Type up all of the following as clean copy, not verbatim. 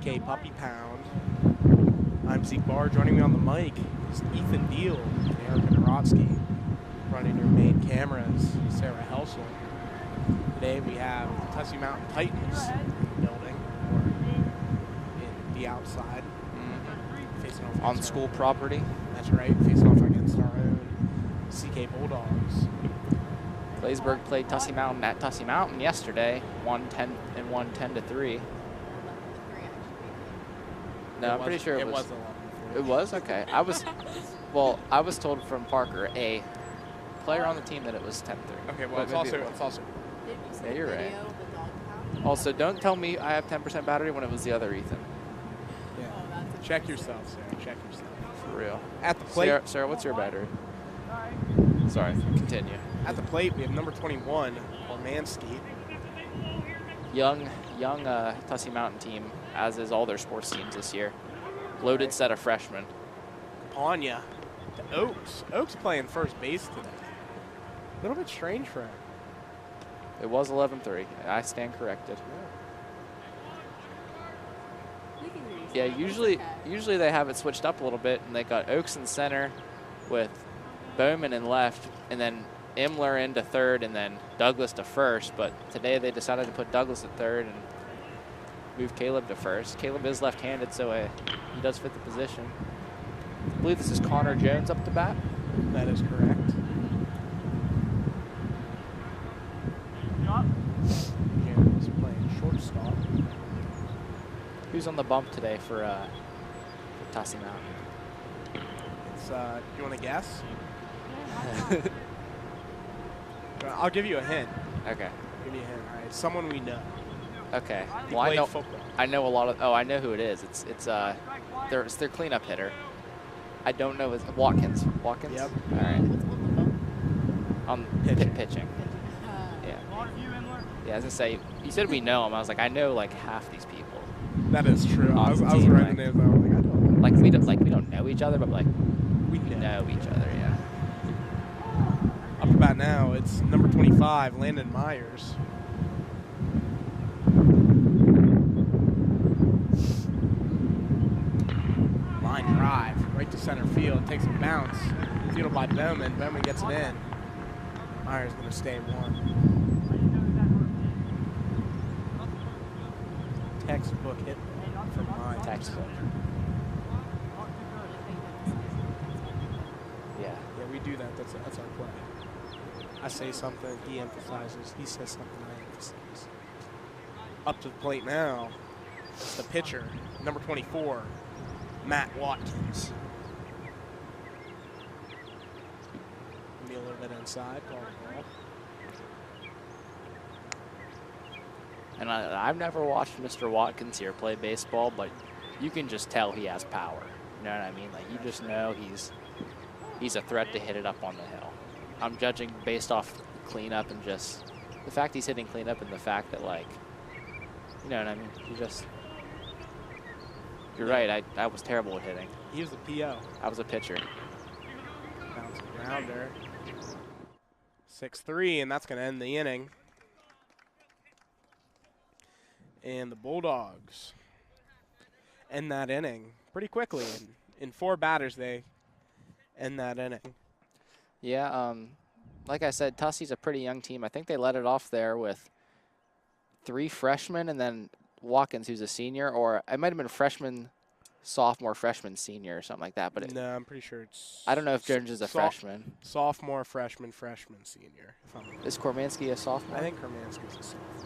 CK Puppy Pound. I'm Zeke Barr. Joining me on the mic is Ethan Deal and Erica Narotsky. Running your main cameras, Sarah Helsel. Today we have the Tussey Mountain Titans in the building, or in the outside, facing off on school property. That's right, facing off against our own CK Bulldogs. Claysburg played Tussey Mountain at Tussey Mountain yesterday, won 10-3. No, I'm pretty sure it was 11-3. It was? Okay. I was told from Parker, a player on the team, that it was 10-3. Okay, well, it's also. Yeah, you're right. Also, don't tell me I have 10% battery when it was the other Ethan. Yeah. Check yourself, Sarah. Check yourself. For real. At the plate. Sarah, what's your battery? Sorry, continue. At the plate, we have number 21, Ormansky. Young Tussey Mountain team, as is all their sports teams this year. Loaded set of freshmen. Panya to Oaks. Oaks playing first base today. A little bit strange for him. It was 11-3. I stand corrected. Yeah, usually they have it switched up a little bit, and they got Oaks in center with Bowman in left, and then Imler into third, and then Douglas to first. But today they decided to put Douglas at third and move Caleb to first. Caleb is left-handed, so he does fit the position. I believe this is Connor Jones up to bat. That is correct. Jones playing shortstop. Who's on the bump today for Tussey Mountain? It's you want to guess? I'll give you a hint. Okay. Give you a hint. All right, someone we know. Okay. He Well, played football. I know a lot of. Oh, I know who it is. It's their cleanup hitter. I don't know. Is Watkins? Watkins. Yep. All right. On pitching. Yeah. Yeah. As I say, you said we know him. I was like, I know like half these people. That is true. I was team, writing the names down. I was like, I don't know. We don't know each other, but like we know each other. Yeah. Up to bat now, it's number 25, Landon Myers. Line drive, right to center field, takes a bounce. Fielded by Bowman. Bowman gets it in. Myers going to stay one. Textbook hit from Myers. Textbook. Yeah. Yeah, we do that. That's our play. I say something, he emphasizes. He says something, I emphasize. Up to the plate now. It's the pitcher, number 24, Matt Watkins. Be a little bit inside. Ball. And I've never watched Mr. Watkins here play baseball, but you can just tell he has power. You know what I mean? Like, you just know he's a threat to hit it up on the hill. I'm judging based off cleanup and just the fact he's hitting cleanup and the fact that, like, you know what I mean? You're right. I was terrible at hitting. He was the PO. I was a pitcher. Bouncing grounder. 6-3, and that's going to end the inning. And the Bulldogs end that inning pretty quickly. In 4 batters, they end that inning. Yeah, like I said, Tussey's a pretty young team. I think they let it off there with 3 freshmen and then Watkins, who's a senior, or it might have been freshman, sophomore, freshman, senior, or something like that. But no, I'm pretty sure it's. I don't know if Jones is a freshman. Sophomore, freshman, senior. Is Kormansky a sophomore? I think Kormansky's a sophomore.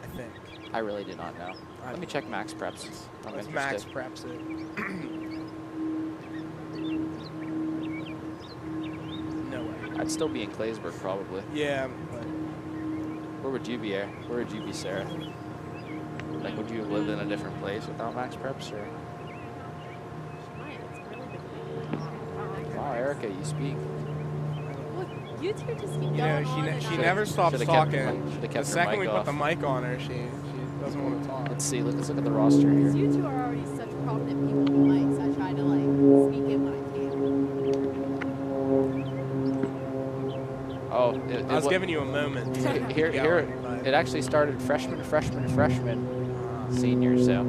I think. I really do not know. Let me check Max Preps. Let's Max Preps it. No way. I'd still be in Claysburg probably. Yeah, but where would you be? Where would you be, Sarah? Like, would you have lived in a different place without Max Preps, or? Wow, Erica, you speak. Look, you two just keep going on. She never stops talking. The second we put the mic on her, she doesn't want to talk. Let's see. Let's look at the roster here. You two are already such prominent people with mics. I try to like sneak in when I can. Oh, I was giving you a moment. Here, it actually started freshman, senior. So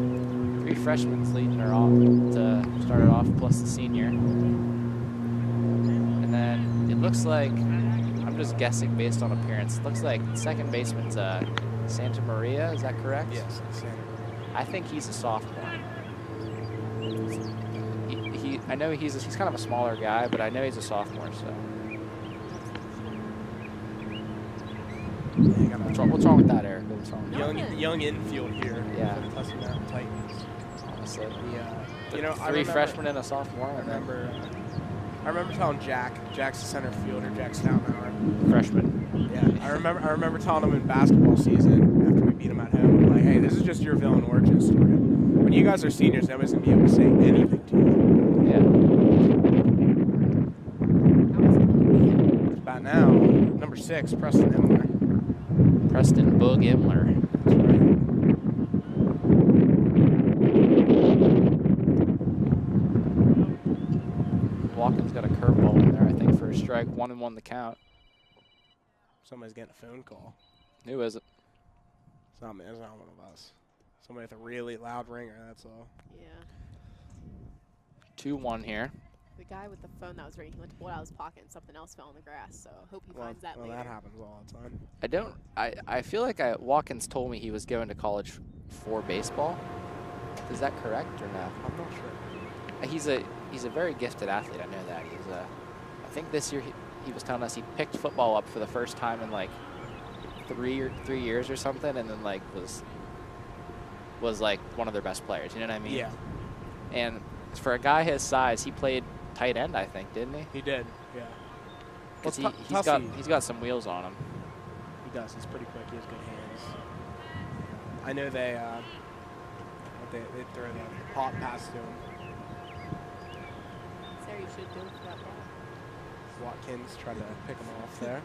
3 freshmen leading her off to start it off, plus the senior. And then it looks like, I'm just guessing based on appearance, it looks like second baseman's Santa Maria, is that correct? Yes, Santa Maria. I think he's a sophomore. I know he's kind of a smaller guy, but I know he's a sophomore, so. What's wrong with that, Eric? What's wrong with that? Young infield here. Yeah. For the Tussey Mountain Titans. Honestly. You know, I 3 remember, freshmen and a sophomore. I remember telling Jack's the center fielder, Jack Stoutmauer. Freshman. Yeah, I remember telling him in basketball season after we beat him at home, I'm like, hey, this is just your villain origin story. When you guys are seniors, nobody's gonna be able to say anything to you. Yeah. About now, number 6, Preston Imler. Preston Boog Imler. That's right. Watkins got a curveball in there, I think, for a strike. 1-1 the count. Somebody's getting a phone call. Who is it? It's not me. It's not one of us. Somebody with a really loud ringer, that's all. Yeah. 2-1 here. The guy with the phone that was ringing, he went to pull it out of his pocket and something else fell in the grass, so I hope he finds that later. Well, that happens all the time. I feel like Watkins told me he was going to college for baseball. Is that correct or no? I'm not sure. He's a very gifted athlete. I know that. I think this year he was telling us he picked football up for the first time in like 3 years or something, and then like was like one of their best players. You know what I mean? Yeah. And for a guy his size, he played tight end, I think, didn't he? He did. Yeah. Because Well, he's got some wheels on him. He does. He's pretty quick. He has good hands. I know they throw the hot pass to him. Sarah, you should go for that ball. Watkins tried to pick him off there.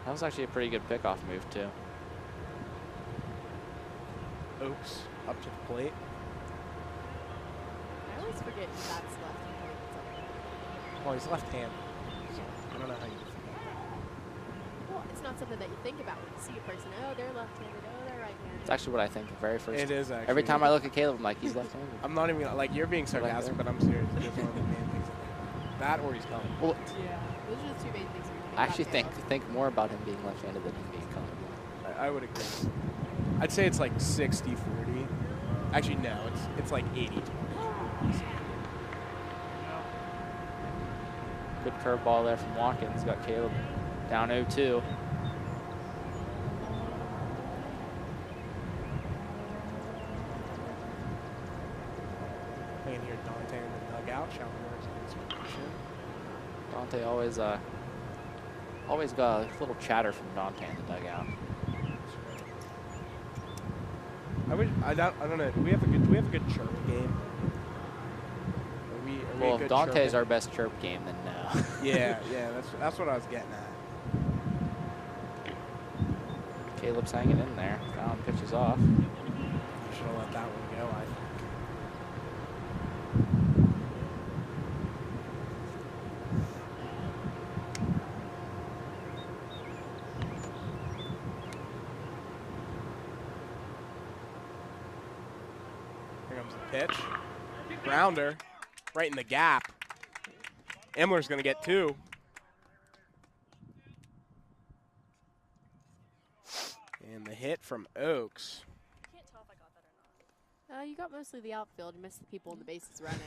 That was actually a pretty good pickoff move too. Oaks up to the plate. I always forget his bat's left. Well, he's left-handed. So I don't know how you forget that. Well, it's not something that you think about when you see a person. Oh, they're left-handed. Oh, they're right-handed. It's actually what I think the very first. It is actually. Every time I look at Caleb, I'm like, he's left-handed. I'm not even like you're being sarcastic, but I'm serious. It's one of the main things. That or he's colorblind. Well, Yeah, those are the 2 main things. I actually think more about him being left-handed than him being colorblind. I would agree. I'd say it's like 60-40. Actually, no, it's like 80-20. Good curveball there from Watkins. Got Caleb down 0-2. I can hear Dante in the dugout shouting words of inspiration. Dante always got a little chatter from Dante in the dugout. I don't know. Do we have a good chirp game? Are we Well, a if good Dante's chirper? our best chirp game, then no. Yeah, that's what I was getting at. Caleb's hanging in there. Fallon pitches off. I should have let that one go, I think. Here comes the pitch. Grounder, right in the gap. Imler's going to get 2. And the hit from Oaks. You got mostly the outfield. You missed the people in the bases running.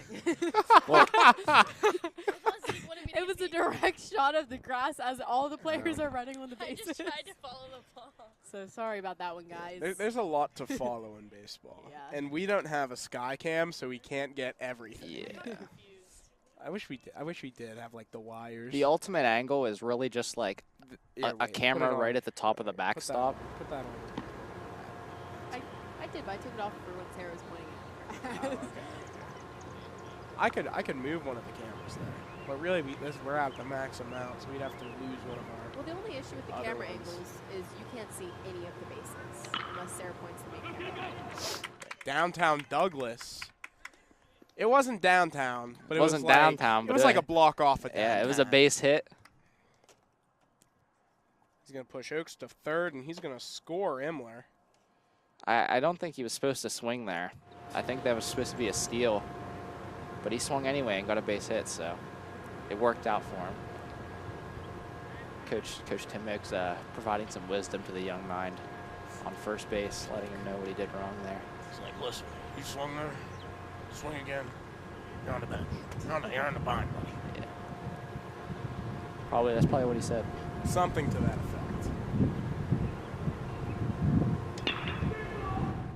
It was a direct shot of the grass as all the players are running on the bases. I just tried to follow the ball. So sorry about that one, guys. There's a lot to follow in baseball. Yeah. And we don't have a sky cam, so we can't get everything. Yeah. I wish we did have like the wires. The ultimate angle is really just like Yeah, a wait, camera put it on. right at the top of the backstop. Put that on. I did, but I took it off for when Sarah was pointing Oh, at it. okay. I could move one of the cameras there, but really we're at the max amount, so we'd have to lose one of our. Well, the only issue with the Other camera ones. angles is you can't see any of the bases unless Sarah points the main camera. Downtown Douglas. It wasn't downtown, but it Wasn't was like, downtown, It but was like a block off of downtown. Yeah, it was a base hit. He's gonna push Oaks to third, and he's gonna score Imler. I don't think he was supposed to swing there. I think that was supposed to be a steal. But he swung anyway and got a base hit, so it worked out for him. Coach Tim Oakes providing some wisdom to the young mind on first base, letting him know what he did wrong there. It's like, listen, you swung there, swing again. You're on the bench. You're on the bind, buddy. Yeah. That's probably what he said. Something to that effect.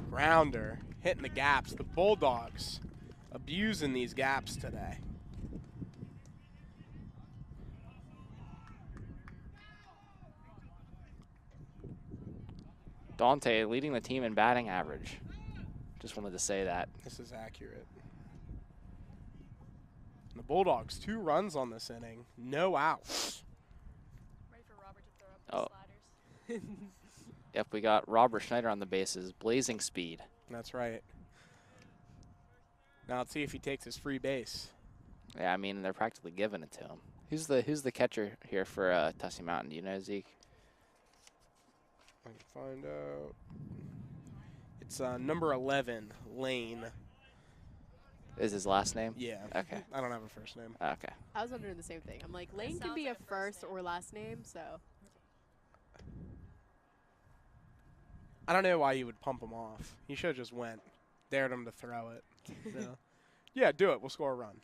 Grounder hitting the gaps. The Bulldogs abusing these gaps today. Dante leading the team in batting average. Just wanted to say that. This is accurate. The Bulldogs, 2 runs on this inning, no outs. Ready for Robert to throw up the sliders. Yep, we got Robert Schneider on the bases, blazing speed. That's right. Now let's see if he takes his free base. Yeah, I mean they're practically giving it to him. Who's the catcher here for Tussey Mountain? Do you know, Zeke? I can find out. It's number 11, Lane. Is his last name? Yeah. Okay. I don't have a first name. Okay. I was wondering the same thing. I'm like, Lane can be a first or last name, so. I don't know why you would pump him off. He should have just went. Dared him to throw it. So. Yeah, do it. We'll score a run.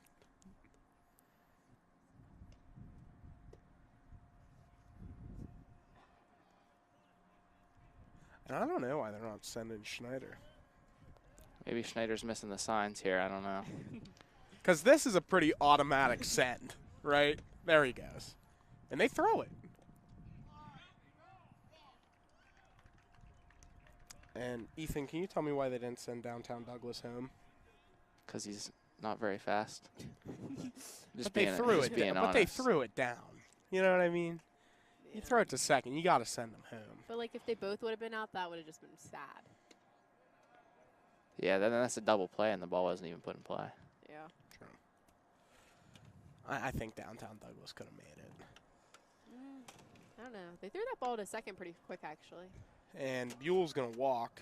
And I don't know why they're not sending Schneider. Maybe Schneider's missing the signs here. I don't know. Because this is a pretty automatic send, right? There he goes. And they throw it. And Ethan, can you tell me why they didn't send downtown Douglas home? Because he's not very fast. But they threw it down. But they threw it down. You know what I mean? You throw it to second, you got to send them home. But, like, if they both would have been out, that would have just been sad. Yeah, then that's a double play, and the ball wasn't even put in play. Yeah. True. I think downtown Douglas could have made it. I don't know. They threw that ball to second pretty quick, actually. And Buell's going to walk.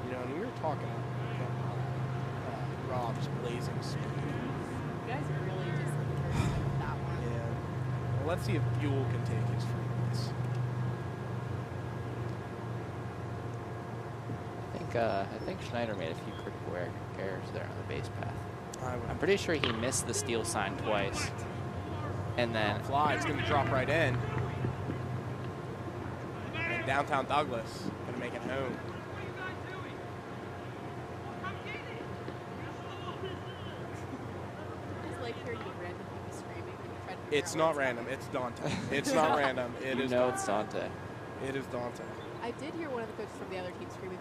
You know, and we were talking about Rob's blazing speed. You guys really just hurt that one. Yeah. Well, let's see if Buell can take his free base. I think Schneider made a few critical errors there on the base path. I'm pretty sure he missed the steal sign twice. And then fly's going to drop right in. And downtown Douglas going to make it home. It's not random. It's Dante. It's not random. It is. It's Dante. It is Dante. I did hear one of the coaches from the other team screaming.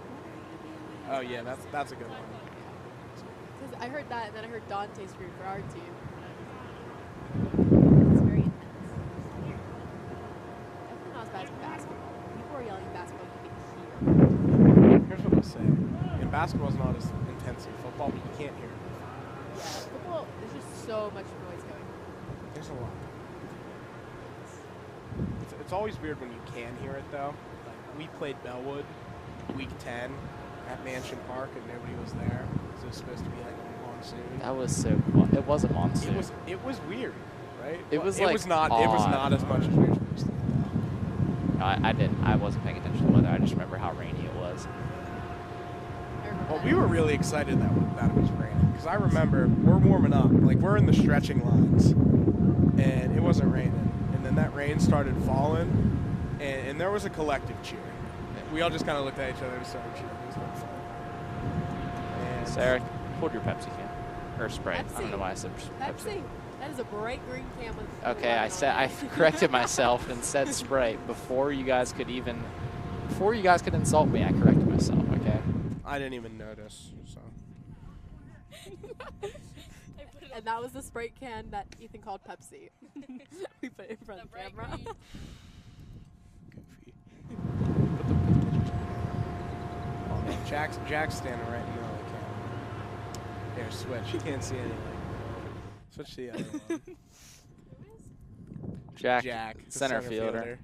Oh yeah, that's a good one. Because I heard that, and then I heard Dante scream for our team. It's very intense. Definitely not as bad as basketball. People are yelling basketball, you can hear. Here's what I'll say. And basketball's not as intense as football, but you can't hear it. Yeah, football, there's just so much noise going on. There's a lot. It's always weird when you can hear it, though. Like, we played Bellwood week 10 at Mansion Park, and nobody was there. So it was supposed to be like a monsoon. That was so. It was a monsoon. It was weird, right? It was not as much as we were supposed to. I wasn't paying attention to the weather. I just remember how rainy it was. Well, we were really excited that it was raining, because I remember we're warming up, like we're in the stretching lines, and it wasn't raining, and then that rain started falling, and there was a collective cheer. We all just kind of looked at each other and started cheering. It was really fun. And Sarah, hold your Pepsi can or Sprite. Pepsi. I don't know why I said Pepsi. That is a bright green can with. Okay, I corrected myself and said Sprite before you guys could insult me. I corrected myself. Okay. I didn't even notice. So. And that was the Sprite can that Ethan called Pepsi. We put it in front of the camera. Goofy. Oh man, Jack's standing right in the middle of the camera. Here, switch. You can't see anything. Switch to the other one. Jack, center fielder.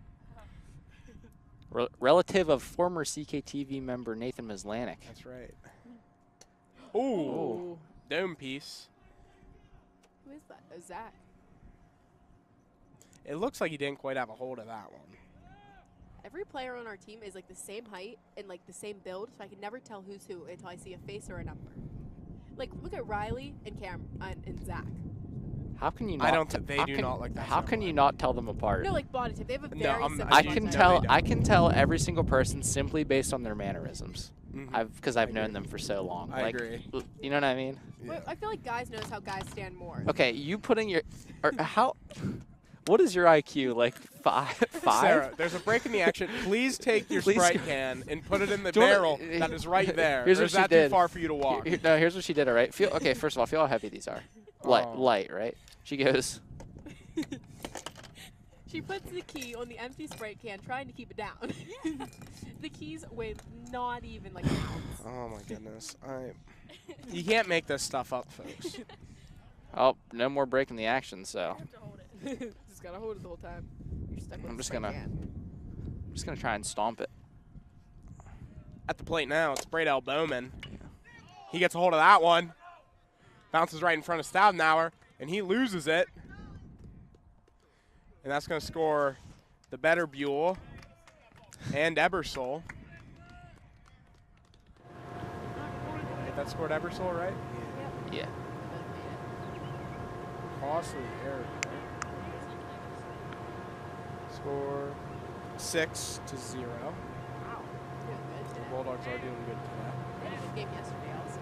Relative of former CKTV member Nathan Mislanik. That's right. Ooh. Dome piece. Who is that? Oh, Zach. It looks like he didn't quite have a hold of that one. Every player on our team is like the same height and like the same build, so I can never tell who's who until I see a face or a number. Like, look at Riley and Cam and Zach. How can you not? I don't think they do not like that. How can you not tell them apart? No, like body type. They have a very similar I body can type. tell. I can tell every single person simply based on their mannerisms. Mm-hmm. Because I've known them for so long. I agree. You know what I mean? Yeah. I feel like guys knows how guys stand more. Okay, you putting your how? What is your IQ? Like five? Sarah, there's a break in the action. Please take your Sprite can and put it in the Do you wanna- barrel that is right there. Here's or what is she that did. too far for you to walk? No, here's what she did. All right. Okay. First of all, feel how heavy these are. Light, right? She goes. She puts the key on the empty Sprite can, trying to keep it down. The keys weigh not even like an ounce. Oh my goodness! You can't make this stuff up, folks. Oh, no more breaking the action. So Just gotta hold it the whole time. You're stuck with I'm the just Sprite gonna can. try and stomp it. At the plate now, it's Bradell Bowman. He gets a hold of that one. Bounces right in front of Staudenauer, and he loses it. And that's going to score the better Buell and Ebersol. That scored Ebersol, right? Yeah. Costly error. Score 6-0. Wow. Doing good The today. Bulldogs are doing good today. They had a good game yesterday also.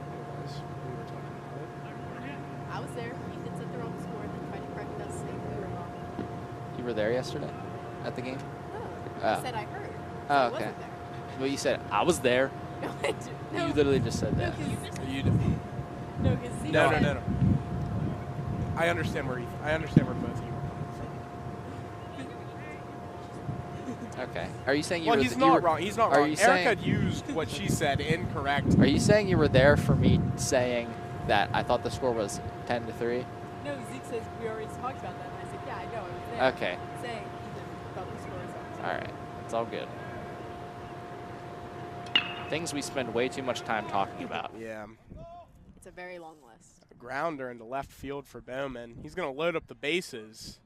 It was. We were talking about it. I was there. Ethan set the wrong score and then tried to correct us saying we were wrong. You were there yesterday at the game? Oh. I said I heard. So Oh, I okay. wasn't there. Well, you said I was there. No, I didn't. No. You literally just said No, that. No, because Zeke No. said- I understand where both of you are. Okay. Are you saying you Well, were? he's not wrong. He's not are wrong. you Erica saying- used what she said incorrect. Are you saying you were there for me saying that I thought the score was 10-3? No, Zeke says we already talked about that. And I said, yeah, I know. I was there. Okay. Saying Ethan thought the score was up. All right. It's all good. Things we spend way too much time talking about. Yeah. It's a very long list. A grounder into left field for Bowman. He's going to load up the bases.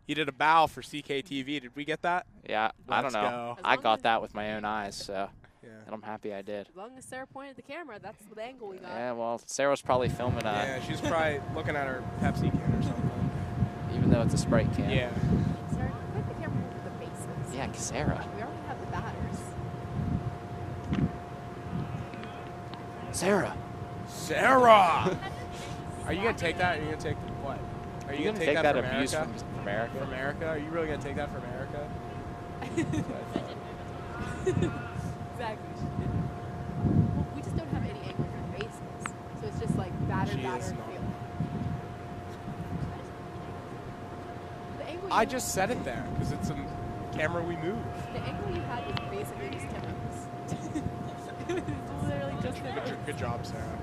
He did a bow for CKTV. Did we get that? Yeah, I don't Let's know. go. As I long got as- that with my own eyes, so Yeah. and I'm happy I did. As long as Sarah pointed the camera, that's the angle we got. Yeah, well, Sarah's probably filming, Yeah, she's probably looking at her Pepsi can or something. even though it's a Sprite can. Yeah. Sarah, put the camera over the bases. Yeah, Sarah. We already have the batters. Sarah. Sarah! Are you going to take that? Or are you going to take what? Are You going gonna to take that from abuse America? from America? From America? Are you really going to take that from America? That's what I thought. Exactly. Well, we just don't have any angle for the bases. So it's just like batter, She batter, is and not. field. The angle I you just said it there because it's a camera we move. The angle you had was basically just Tim Oaks. It was literally just Tim Oaks. Good job, Sarah.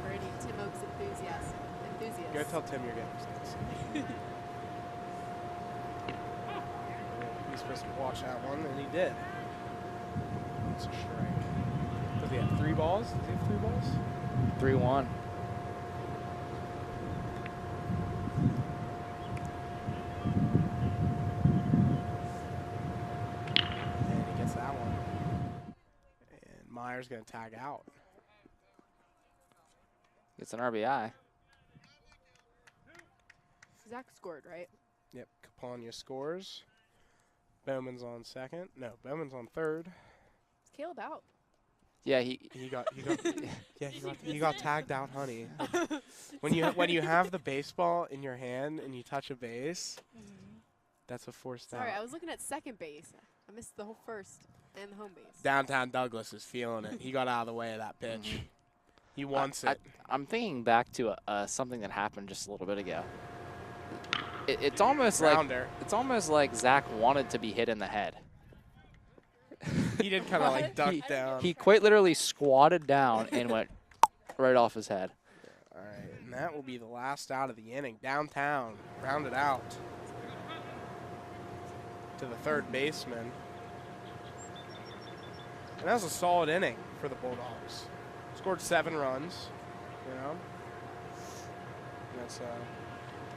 For any Tim Oaks enthusiasts. Go tell Tim you're getting six. He's supposed to watch that one, and he did. It's a strike. Does he have 3 balls? Does he have 3 balls? 3-1. And he gets that one. And Meyer's going to tag out. It's an RBI. Zach scored, right? Yep, Capania scores. Bowman's on second. No, Bowman's on third. Is Caleb out? Yeah, he He got tagged out, honey. When you have the baseball in your hand and you touch a base, that's a forced out. Sorry, I was looking at second base. I missed the whole first and the home base. Downtown Douglas is feeling it. He got out of the way of that pitch. He wants it. I'm thinking back to something that happened just a little bit ago. It's almost Grounder. like Zach wanted to be hit in the head. He did kind of like duck down. He quite literally squatted down and went right off his head. All right, and that will be the last out of the inning. Downtown, rounded out. to the third baseman. And that was a solid inning for the Bulldogs. Scored 7 runs, you know. And that's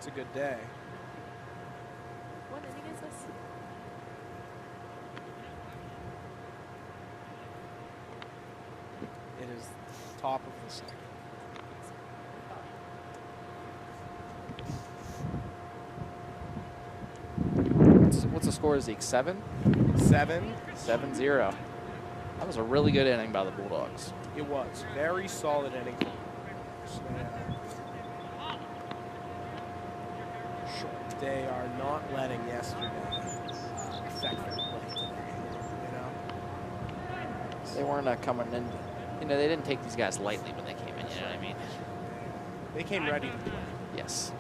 a good day. What inning is this? It is top of the second. What's the score, Zeke? 7? 7. 7-0. That was a really good inning by the Bulldogs. It was. Very solid inning. They are not letting yesterday affect their play today, you know? They weren't coming in. You know, they didn't take these guys lightly when they came in, you know what I mean? They came ready to play. Yes.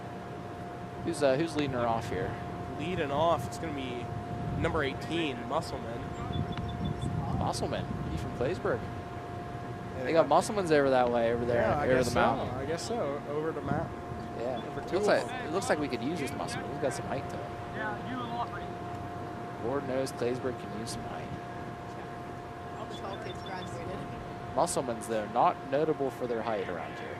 Who's leading her off here? Leading off, it's going to be number 18, Musselman. Musselman. He's from Claysburg. Yeah, They got Musselmans over that way, over there, yeah, over the mountain. I guess so. Over the mountain. Yeah. Over It looks like we could use this Musselman. He's got some height to him. Lord knows Claysburg can use some height. All the tall kids graduated. Musselmans, though, not notable for their height around here.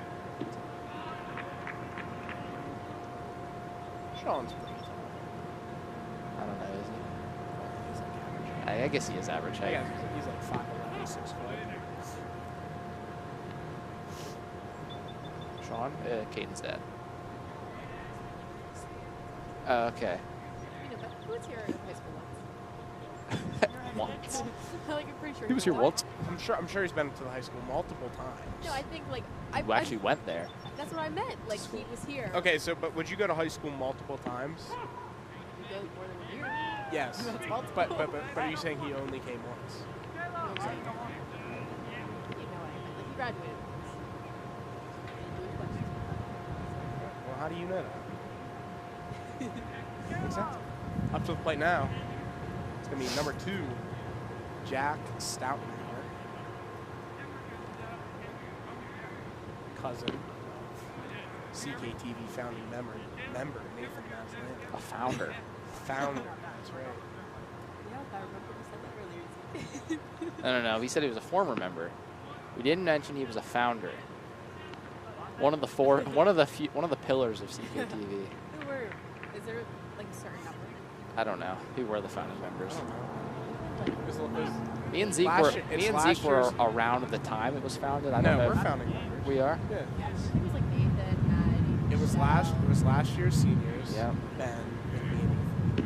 Sean's pretty tall. I don't know, is he? I guess he is average height. Yeah, he's like 5'11", 6 foot. Sean? Caden's dad. Oh, okay. You know, but who was here in high school Once. once? Like, I'm pretty sure He was here once. I'm sure he's been to the high school multiple times. No, I think like Who actually went there. That's what I meant. Like he was here. Okay, so but would you go to high school multiple times? You go more than 1 year. Yes. That's multiple. But are you saying he only came once? You know what I meant. Like he graduated once. Well, how do you know that? Exactly. Up to the plate now. It's going to be number 2, Jack Stoutenhauer. Cousin of CKTV founding member Nathan Maslin. A founder. Founder, that's right. Yeah, if I remember you said that earlier. No. He said he was a former member. We didn't mention he was a founder. One of the pillars of CKTV. Who were? Is there like a certain number? I don't know. Who were the founding members? Like, Me and Zeke were around at the time it was founded. I don't know. We're founding members. We are? I Yeah. think it was like Nathan, Maddie. It was last year's seniors. Yeah. Ben and me.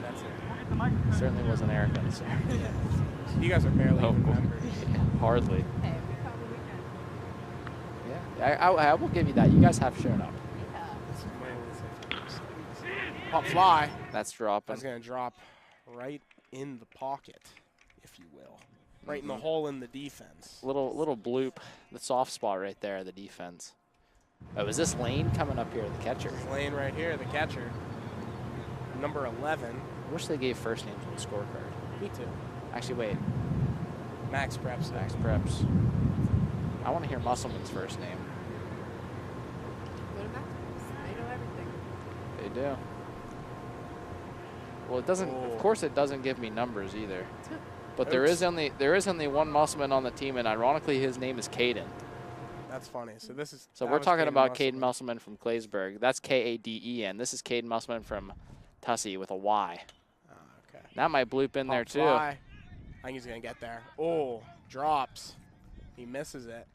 That's it. Certainly wasn't Erica. So. Yeah. You guys are barely even cool. members. Hardly. Hey, we probably can. Yeah. I will give you that. You guys have shown up. Yeah. Pop fly. That's dropping. That's going to drop right in the pocket, if you will. Right in the hole in the defense. Little bloop. The soft spot right there, the defense. Oh, is this Lane coming up here, the catcher? Lane right here, the catcher. Number 11. I wish they gave first names on the scorecard. Me too. Actually, wait. Max Preps. Max Preps. I want to hear Musselman's first name. Go to Max. They know everything. They do. Well, it doesn't. Oh. Of course, it doesn't give me numbers either. But there Oops. is only one Musselman on the team, and ironically, his name is Caden. That's funny. So this is. So that we're was talking about Caden Musselman. Musselman from Claysburg. That's Kaden. This is Caden Musselman from Tussey with a Y. Oh, okay. That might bloop in there Pop too. fly. I think he's gonna get there. Oh, drops. He misses it.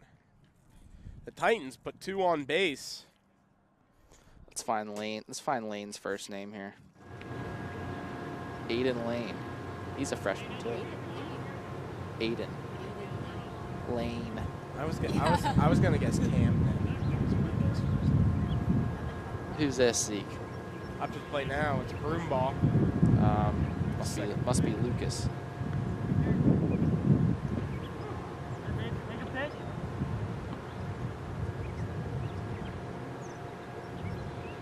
The Titans put 2 on base. Let's find Lane's first name here. Aiden Lane. He's a freshman too. Aiden Lane. I was gonna guess Camden. Who's this, Zeke? Up to the plate now. It's a broom ball. Must be Lucas.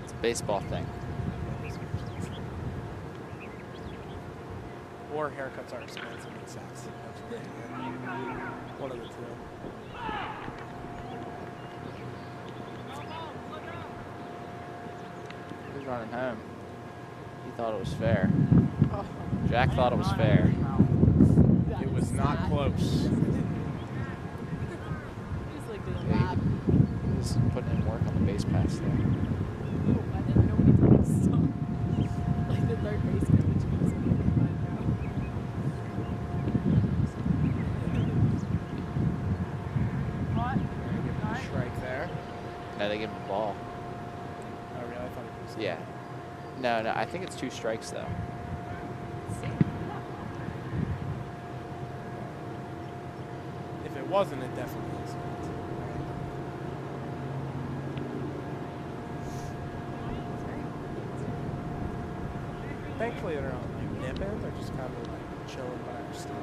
It's a baseball thing. Or haircuts are expensive in Saxon. One of the two. He's running home. He thought it was fair. Oh. Jack thought it was fair. It was not close. Just like did a lap. He's putting in work on the base pass there. Oh, I didn't know when he took stop. Like the third baseman, which was Strike there. No, they gave him the ball. Oh, really? I thought it was. Yeah. No, I think it's 2 strikes, though. If it wasn't, it definitely is. Thankfully, they're not like nipping. They're just kind of like chilling by our stuff.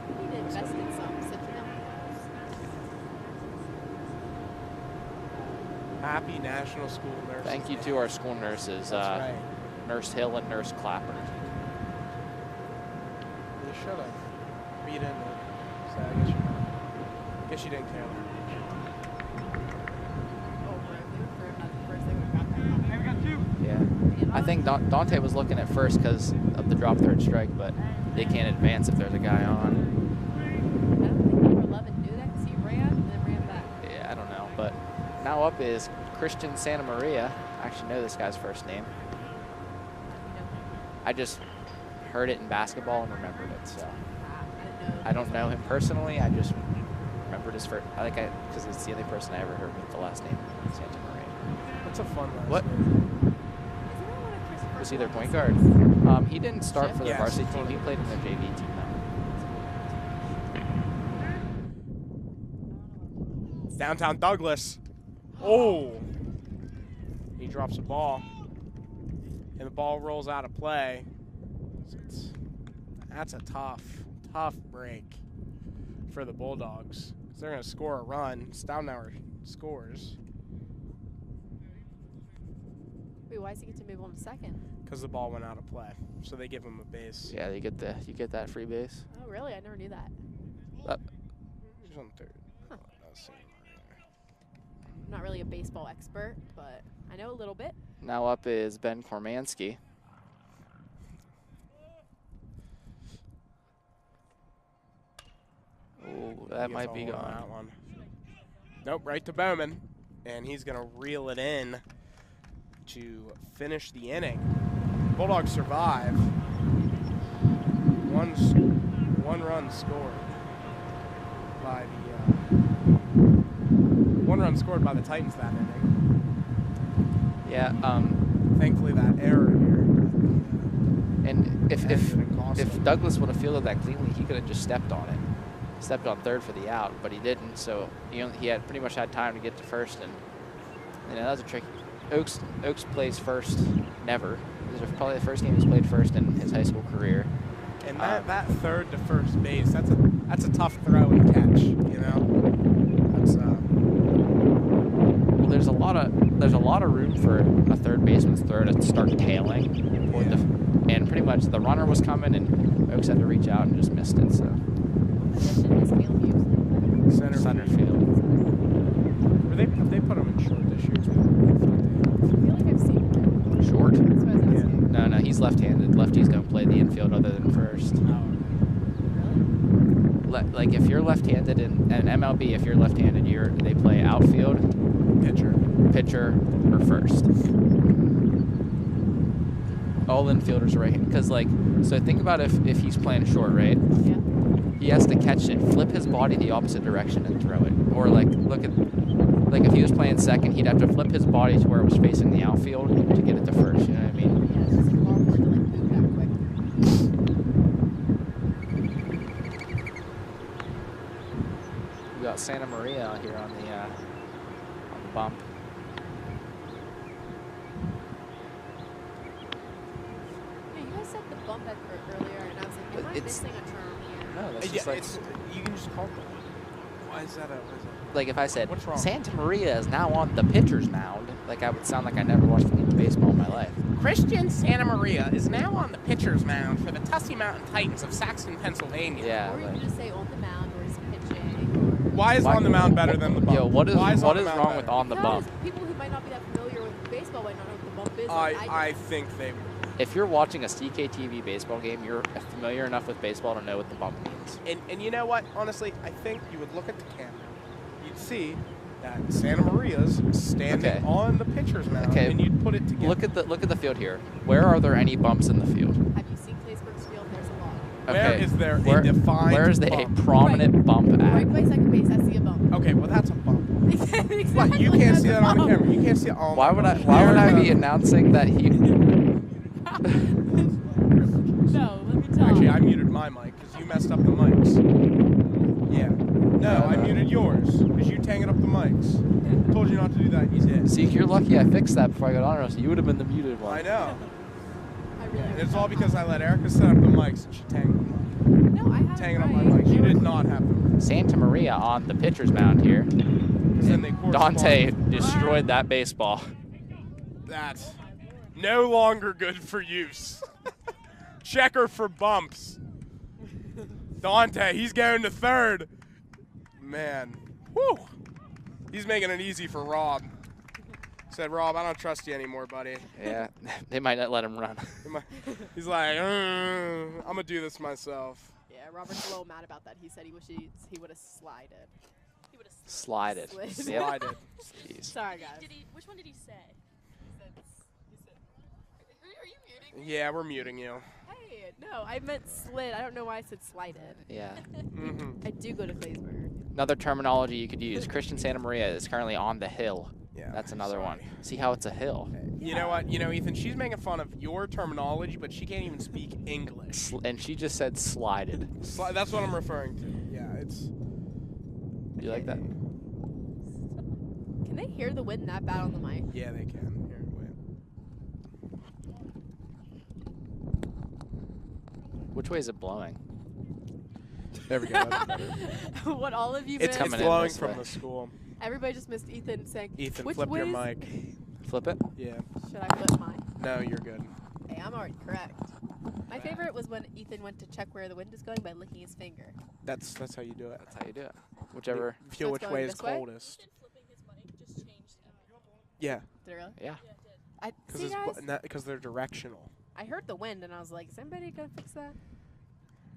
We need to invest in some, so you know. Happy National School Nurses. Thank you to our school nurses, That's right. Nurse Hill and Nurse Clapper. You should have. But you didn't. So I guess you didn't care. Yeah. I think Dante was looking at first because of the drop third strike, but they can't advance if there's a guy on. I don't think number 11 knew that because he ran and then ran back. Yeah, I don't know. But now up is Christian Santa Maria. I actually know this guy's first name. I just heard it in basketball and remembered it. So I don't know him personally. I just remembered his first. I think because it's the only person I ever heard with the last name Santa Maria. That's a fun last What? name. Was he their point guard? He didn't start for the Yes. varsity team. He played in the JV team though. Downtown Douglas. Oh. He drops a ball. And the ball rolls out of play. So that's a tough break for the Bulldogs. 'Cause they're going to score a run. Staudenauer scores. Wait, why does he get to move on to second? Because the ball went out of play. So they give him a base. Yeah, you get that free base. Oh, really? I never knew that. He's on third. Huh. Oh, that's Santa Maria. I'm not really a baseball expert, but I know a little bit. Now up is Ben Kormansky. Oh, that might be Gets a hold on gone. that one. Nope, right to Bowman. And he's going to reel it in to finish the inning. Bulldogs survive. One run scored by the Titans that inning. Yeah. Thankfully, that error here. And if didn't cost him. Douglas would have fielded that cleanly, he could have just stepped on it. Stepped on third for the out, but he didn't. So he had pretty much had time to get to first, and that was a tricky. Oaks plays first never. This is probably the first game he's played first in his high school career. And that third to first base, that's a tough throw and catch. You know, that's well, there's a lot of room for a third baseman's throw to start tailing, and pretty much the runner was coming, and Oaks had to reach out and just missed it. So center field. They put him in short this year. I feel like I've seen him. Short? That's what I was asking. No, he's left-handed. Lefties don't play the infield other than first. Really? Like if you're left-handed in MLB, if you're lefthanded, they play outfield, pitcher, or first. All infielders are right-handed. Because so think about if he's playing short, right? Yeah. He has to catch it, flip his body the opposite direction, and throw it. Or if he was playing second, he'd have to flip his body to where it was facing the outfield to get it to first. You know what I mean? Yeah, it's just long for it to move that quick. We got Santa Maria out here on the bump. Yeah, you guys said the bump at earlier, and I was like, am I missing a term here? No, that's just You can just call it. Why is that? like if I said What's wrong? Santa Maria is now on the pitcher's mound, like I would sound like I never watched a game of baseball in my life. Christian Santa Maria is now on the pitcher's mound for the Tussey Mountain Titans of Saxton, Pennsylvania. Yeah. Or you can just say on the mound, or he's pitching. Why is on the mound better than the bump? Yo, what is Why wrong the mound with better? on the bump? People who might not be that familiar with baseball might not know what the bump is. I think they. if you're watching a CKTV baseball game, you're familiar enough with baseball to know what the bump means. And you know what? Honestly, I think you would look at the camera. You'd see that Santa Maria's standing on the pitcher's mound, and you'd put it together. Look at the field here. Where are there any bumps in the field? Have you seen Claysburg's field? There's a lot. Where is there a defined Where is bump? a prominent bump at? Right by second base, I see a bump. Okay, well that's a bump. Exactly. What? You can't see that on the camera. You can't see it on. Why would I be announcing that he? No, let me tell Actually, you. I muted my mic because you messed up the mics. Yeah. No, I muted yours because you tangled up the mics. Told you not to do that, and you did. See, you're lucky I fixed that before I got on, or else you would have been the muted one. I know. I really And it's all because I let Erica set up the mics and she tangled them up. No, I have Tangled up my mics. You did not have them. Santa Maria on the pitcher's mound here. Then they Dante destroyed that baseball. That's no longer good for use. Checker for bumps. Dante, he's going to third. Man, whew. He's making it easy for Rob. Said, Rob, I don't trust you anymore, buddy. Yeah, they might not let him run. He's like, I'm going to do this myself. Yeah, Robert's a little mad about that. He said he wishes he would have slided. He would have Slided. Slid. Slided. Jeez. Sorry, guys. Which one did he say? Are you muting me? Yeah, we're muting you. Hey, no, I meant slid. I don't know why I said slided. Yeah. I do go to Claysburg. Another terminology you could use. Christian Santa Maria is currently on the hill. Yeah. That's another sorry. one. See how it's a hill. You know what? You know, Ethan, she's making fun of your terminology, but she can't even speak English. And she just said slided. That's what I'm referring to. Yeah, it's... Do you like that? Can they hear the wind that bad on the mic? Yeah, they can. Here, wait. Which way is it blowing? There we go. That's better. What all of you It's missed? coming in blowing this from way. the school. Everybody just missed Ethan saying, Ethan, which flip your ways mic. Flip it? Yeah. should I flip mine? No, you're good. Hey, I'm already correct. My favorite was when Ethan went to check where the wind is going by licking his finger. That's how you do it. That's how you do it. Whichever. Feel So which it's way going is this way? coldest. Flipping his mic just changed Yeah, Did it really? Yeah. I see, guys. because they're directional. I heard the wind and I was like, is anybody gonna fix that?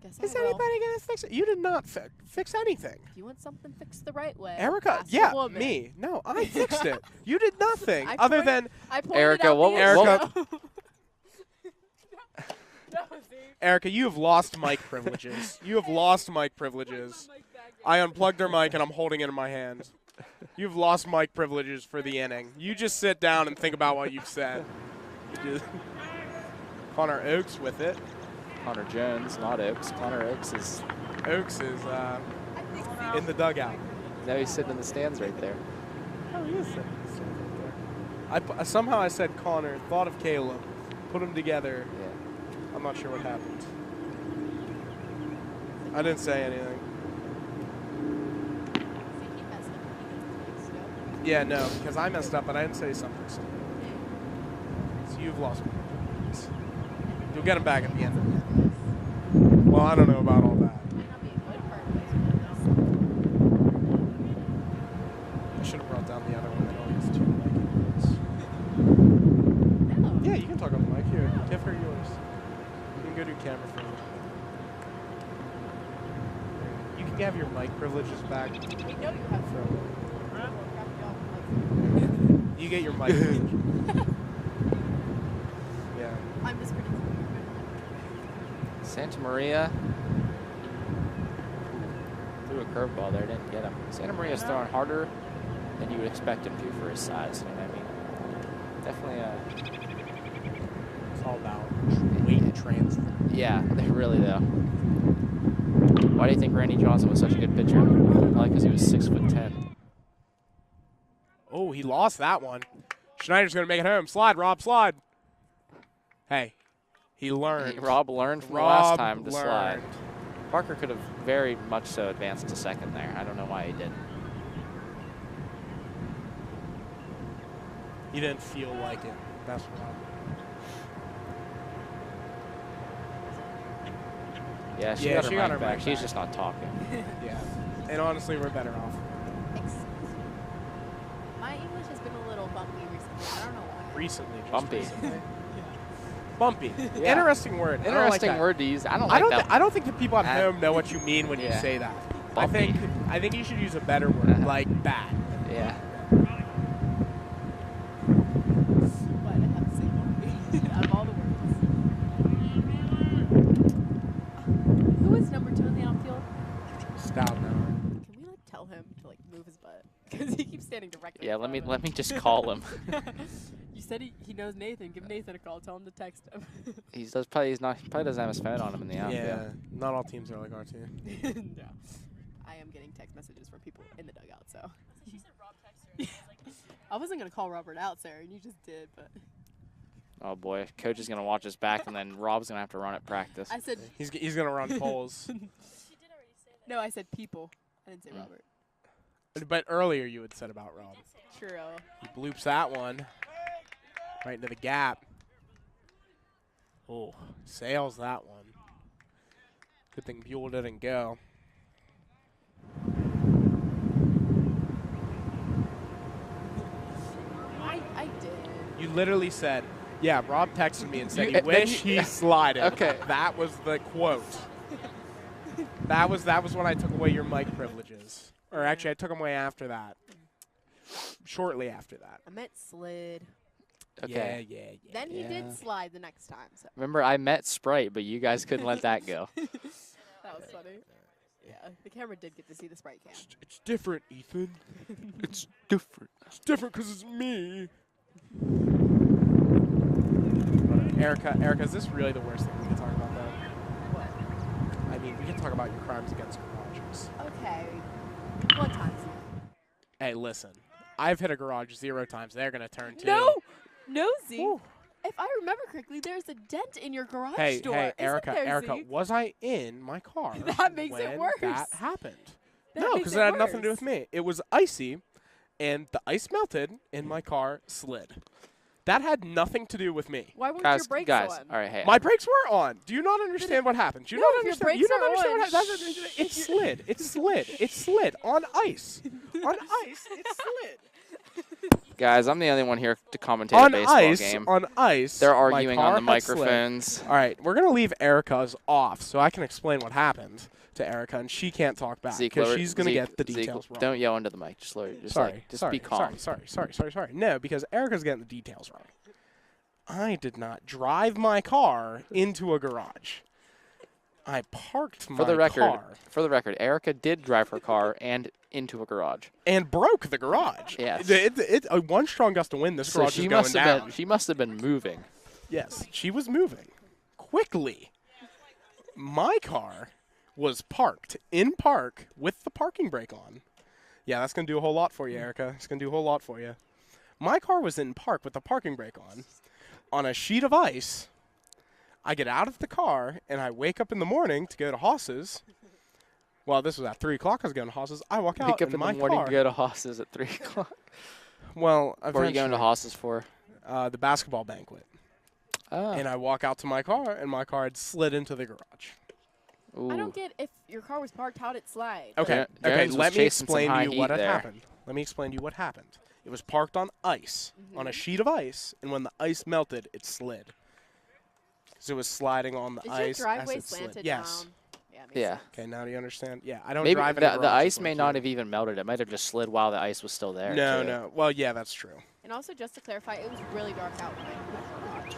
Guess Is I will. anybody gonna fix it? You did not fix anything. If you want something fixed the right way, Erica, ask the yeah, woman. me. No, I fixed it. You did nothing I other pointed- than I pointed Erica, out what- the Erica- issue. Erica. You have lost mic privileges. You have lost mic privileges. I unplugged her mic and I'm holding it in my hand. You've lost mic privileges for the inning. You just sit down and think about what you've said. Connor Oakes with it. Connor Jones, not Oaks. Connor Oaks is. Oakes is in the dugout. Now he's sitting in the stands right there. Oh, he is sitting in the stands right there. Somehow I said Connor, thought of Caleb, put them together. Yeah. I'm not sure what happened. I didn't say anything. Yeah, no, because I messed up, but I didn't say something. So you've lost me. You'll get him back at the end of it. Well, I don't know about all that. I should have brought down the other one that always two mic. Yeah, you can talk on the mic. Here, give her yours. You can go do camera for me. You can have your mic privileges back. We know you have For you get your mic privileges. Yeah. I'm just predicting. Santa Maria threw a curveball there, didn't get him. Santa Maria's throwing harder than you would expect him to for his size. You know what I mean? Definitely It's all about weight transfer. yeah, they really though. Why do you think Randy Johnson was such a good pitcher? Probably because he was 6'10". Oh, he lost that one. Schneider's going to make it home. Slide, Rob, slide. Hey, he learned. Rob learned from the last time to slide. Parker could have very much so advanced to second there. I don't know why he didn't. He didn't feel like it. That's Rob. Yeah, she got her mic back. She's just not talking. Yeah. And honestly, we're better off. Excuse me. My English has been a little bumpy recently. I don't know why. Recently. Just Bumpy. Recently. Bumpy. Yeah. Interesting word. I don't like Interesting that. word to use. I don't like that. I don't think the people at home know what you mean when you Yeah. say that. Bumpy. I think you should use a better word, like bad. Yeah. Why did I have to say bumpy? Out of all the words. Who is number 2 in the outfield? Stout now. Can we like tell him to like move his butt? Because he keeps standing directly. Yeah. in front of Let me just call him. You said he knows Nathan. Give Nathan a call. Tell him to text him. He probably doesn't have his phone on him in the outfield. Yeah, not all teams are like our team. No. I am getting text messages from people in the dugout, so. She said Rob texted her. I was like, I wasn't going to call Robert out, Sarah, and you just did, but. Oh boy, coach is gonna watch his back, and then Rob's gonna have to run at practice. I said. He's gonna run polls. she did already say that. No, I said people. I didn't say Robert. But earlier you had said about Rob. True. He bloops that one right into the gap. Oh, sails that one. Good thing Buell didn't go. I did. You literally said, yeah, Rob texted me and said he then wished he slided. Okay. That was the quote. That was when I took away your mic privileges. Or actually, I took them away after that. Shortly after that. I meant slid. Okay. Yeah. Then he Yeah. did slide the next time. So Remember, I met Sprite, but you guys couldn't let that go. that was funny. Yeah, the camera did get to see the Sprite cam. It's different, Ethan. It's different. It's different because it's me. Erica, is this really the worst thing we can talk about, though? What? I mean, we can talk about your crimes against garages. Okay. One time. Hey, listen. I've hit a garage 0 times. They're going to turn 2. No, Z. Ooh. If I remember correctly, there's a dent in your garage Hey, door. hey, Isn't Erica, there, Erica, Z? was I in my car That makes it when worse. that happened? That No, makes because it it had nothing to do worse. with me. It was icy, and the ice melted, and my car slid. That had nothing to do with me. Why weren't Guys, your brakes guys, on? all right, hey. My brakes were on. Do you not understand what happened? Do you No, not if your understand? You brakes don't are understand on, what happened. It slid. It slid. It slid on ice. On ice, it slid. Guys, I'm the only one here to commentate a baseball game. On ice. They're my arguing on car the had slid. microphones. All right, we're gonna leave Erica's off so I can explain what happened to Erica, and she can't talk back Zeke, because lower- she's gonna Zeke, get the Zeke, details wrong. Don't yell into the mic. Just lower. Just Sorry, just sorry, be calm. Sorry. No, because Erica's getting the details wrong. I did not drive my car into a garage. I parked my For the record, car Erica did drive her car and into a garage. and broke the garage. Yes. One strong gust of wind. This So garage she is going must have down. been. She must have been moving. Yes, she was moving quickly. My car was parked in park with the parking brake on. Yeah, that's going to do a whole lot for you, Erica. It's going to do a whole lot for you. My car was in park with the parking brake on a sheet of ice. I get out of the car, and I wake up in the morning to go to Haas's. Well, this was at 3 o'clock. I was going to Haas's. I walk out, Wake up and in my the morning car. to go to Haas's at 3 o'clock. Well, What are you going to eventually, Haas's for? the basketball banquet. Oh. And I walk out to my car, and my car had slid into the garage. Ooh. I don't get if your car was parked, how'd it slide? Okay, Jones was let me chasing some explain high to you heat what had there. happened. Let me explain to you what happened. It was parked on ice, on a sheet of ice, and when the ice melted, it slid. Because it was sliding on the Is ice your driveway as it slid. slanted Yes. down? Yeah. Makes Yeah. sense. Okay, now do you understand? Yeah, I don't Maybe drive in the garages ice may like not you. have even melted. It might have just slid while the ice was still there. No, too. no. Well, yeah, that's true. And also, just to clarify, it was really dark out when I left the garage.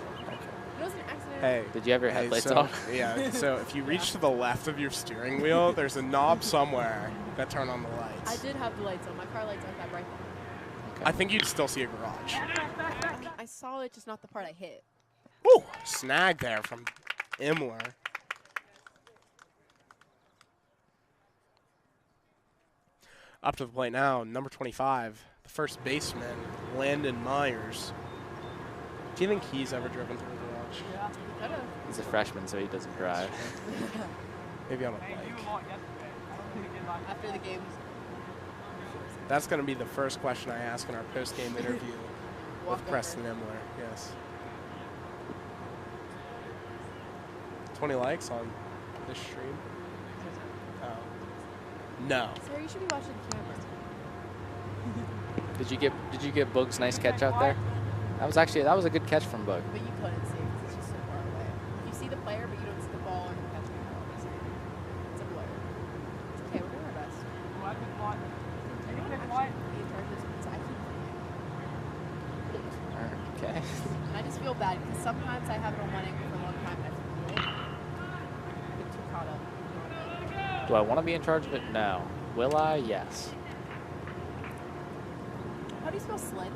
It was an accident. Hey. Did you have your Hey, headlights so, on? Yeah, so if you reach to the left of your steering wheel, there's a knob somewhere that turn on the lights. I did have the lights on. My car lights aren't that bright. I think you'd still see a garage. I saw it, just not the part I hit. Ooh, snag there from Imler. Up to the plate now, number 25, the first baseman, Landon Myers. Do you think he's ever driven through a garage? Yeah. Could've. He's a freshman, so he doesn't drive. Maybe on a bike. After the game. That's going to be the first question I ask in our post-game interview Walk with Preston Imler. Yes. 20 likes on this stream. Oh. No. Sarah, you should be watching the camera. Did you get Boog's nice catch out there? That was a good catch from Boog. But you couldn't see it 'cause it's just so dark. player, but you don't see the ball or the catch. It's a blur. It's okay. We're doing our best. Everyone actually be in charge of this because I keep Okay. and I just feel bad because sometimes I have it on one ankle for a long time and I forget. I get too caught up. Do I want to be in charge of it? No. Will I? Yes. How do you spell sled?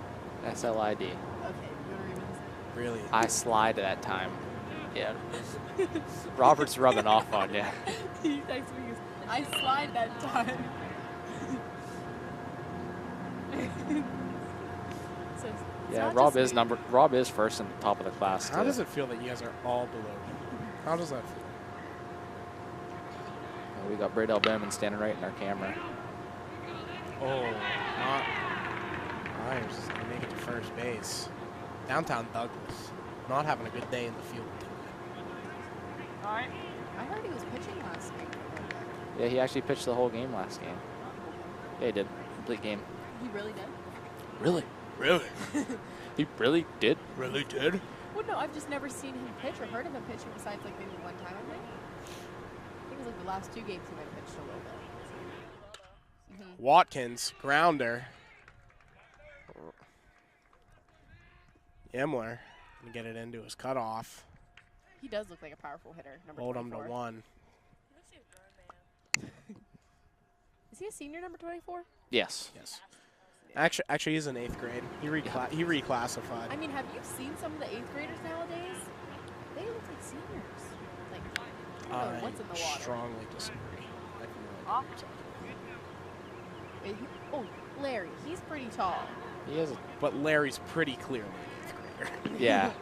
SLID. Okay, you want to read this? Really? I slide that time. Yeah. Robert's rubbing off on you. He texts me, he goes, I slide that time. So it's Yeah, not Rob just is me. Rob is first in the top of the class. How too. does it feel that you guys are all below me? How does that feel? We got Bradell Bowman standing right in our camera. Oh, not. Myers is going to make it to first base. Downtown Douglas. Not having a good day in the field. I heard he was pitching last week. Yeah, he actually pitched the whole game last game. Yeah, he did. Complete game. He really did? Really? Really? He really did? Really did? Well, no, I've just never seen him pitch or heard of him pitching besides like maybe one time, I think it was like the last 2 games he might have pitched a little bit. Watkins, grounder. Imler gonna get it into his cutoff. He does look like a powerful hitter. Number Hold him to 24. 1. Is he a senior, number 24? Yes. Yes. Actually, he's in 8th grade. He reclassified. I mean, have you seen some of the 8th graders nowadays? They look like seniors. Like, I don't know what's in the water. Strongly disagree. I have no idea what you're talking about. Oh, Larry, he's pretty tall. He is. But Larry's pretty clearly an 8th grader. Yeah.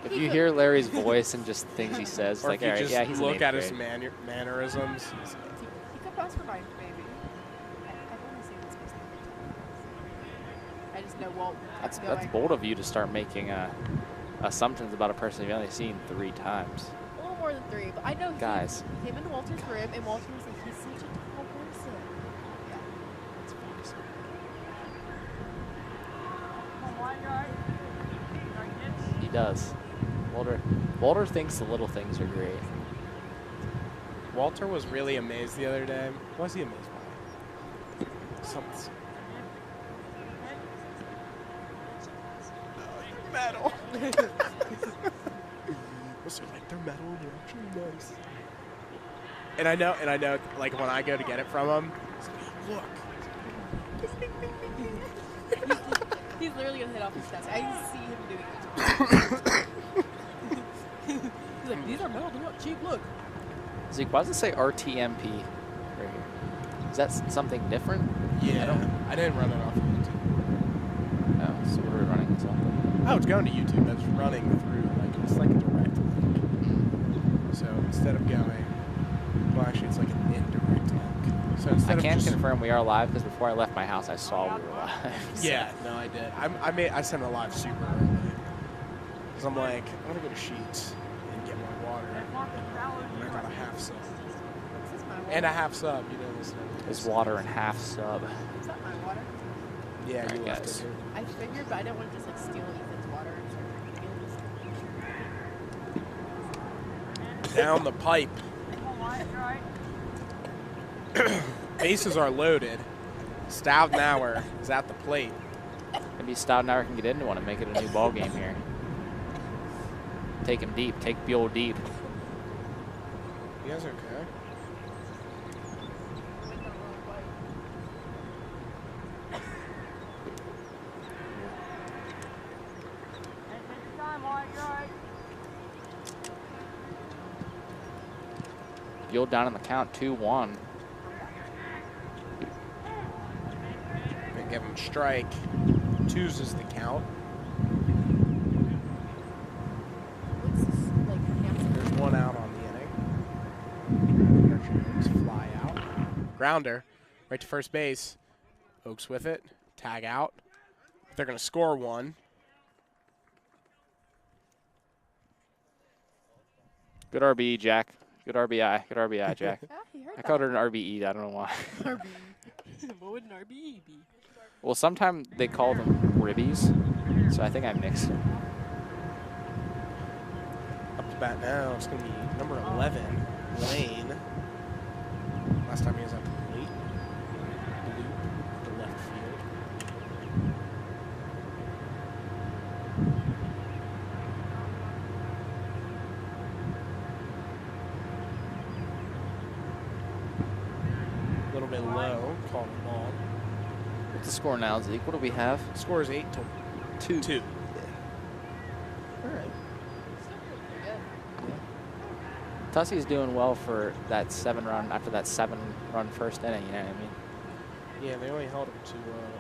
If you hear Larry's voice and just things he says, Or like, if you all right, just yeah, he's look in 8th at his grade. mannerisms. He could pass for 9th, maybe. I've only seen this person. I just know Walt. That's going. bold of you to start making assumptions about a person you've only seen 3 times. A little more than 3, but I know Guys. he came into Walter's room, and Walter was like, he's such a tall person. Yeah. That's funny. He does. Walter thinks the little things are great. Walter was really amazed the other day. What was he amazed by? Something. Metal. Was like they're metal and they're actually nice. And I know, like when I go to get it from him, he's like, look. He's literally gonna hit off his desk. I see him doing it. He's like, these are metal, they're not cheap, look. Zeke, why does it say RTMP right here? Is that something different? Yeah, I didn't run it off YouTube. Oh, so what are we running this on? Oh, it's going to YouTube. It's running through, it's like a direct link. So instead of going, well, actually, it's like an indirect link. So instead I of can just, confirm we are live because before I left my house, I saw we were live. So. Yeah, no, I did. I sent a live super early. Because I'm like, I'm going to go to Sheets and get my water. And I got a half sub. And a half sub, you know. It's water and half sub. Is that my water? Yeah, All you right, left guys. it here. I figured, but I didn't want to just like steal Ethan's water and start drinking it. Down the pipe. Bases are loaded. Stoutenauer is at the plate. Maybe Stoutenauer can get into one and make it a new ball game here. Take him deep. Take Buell deep. You guys okay? Buell down in the count, 2-1. Gonna give him strike. 2s is the count. What's this, like, There's 1 out on the inning. Oaks fly out. Grounder, right to first base. Oaks with it. Tag out. They're gonna score 1. Good RBE, Jack. Good RBI. Good RBI, Jack. Ah, he heard I that. called it an RBE. I don't know why. RBE. What would an RBE be? Well, sometimes they call them ribbies, so I think I mixed them. A to bat now. It's going to be number 11, Lane. Last time he was at the plate. Loop, the left field. A little bit low, called a ball. What's the score now, Zeke? What do we have? Score is 8 to 2. All right. Still pretty good. Tussey's doing well for that 7-run, after that 7-run first inning, you know what I mean? Yeah, they only held him to,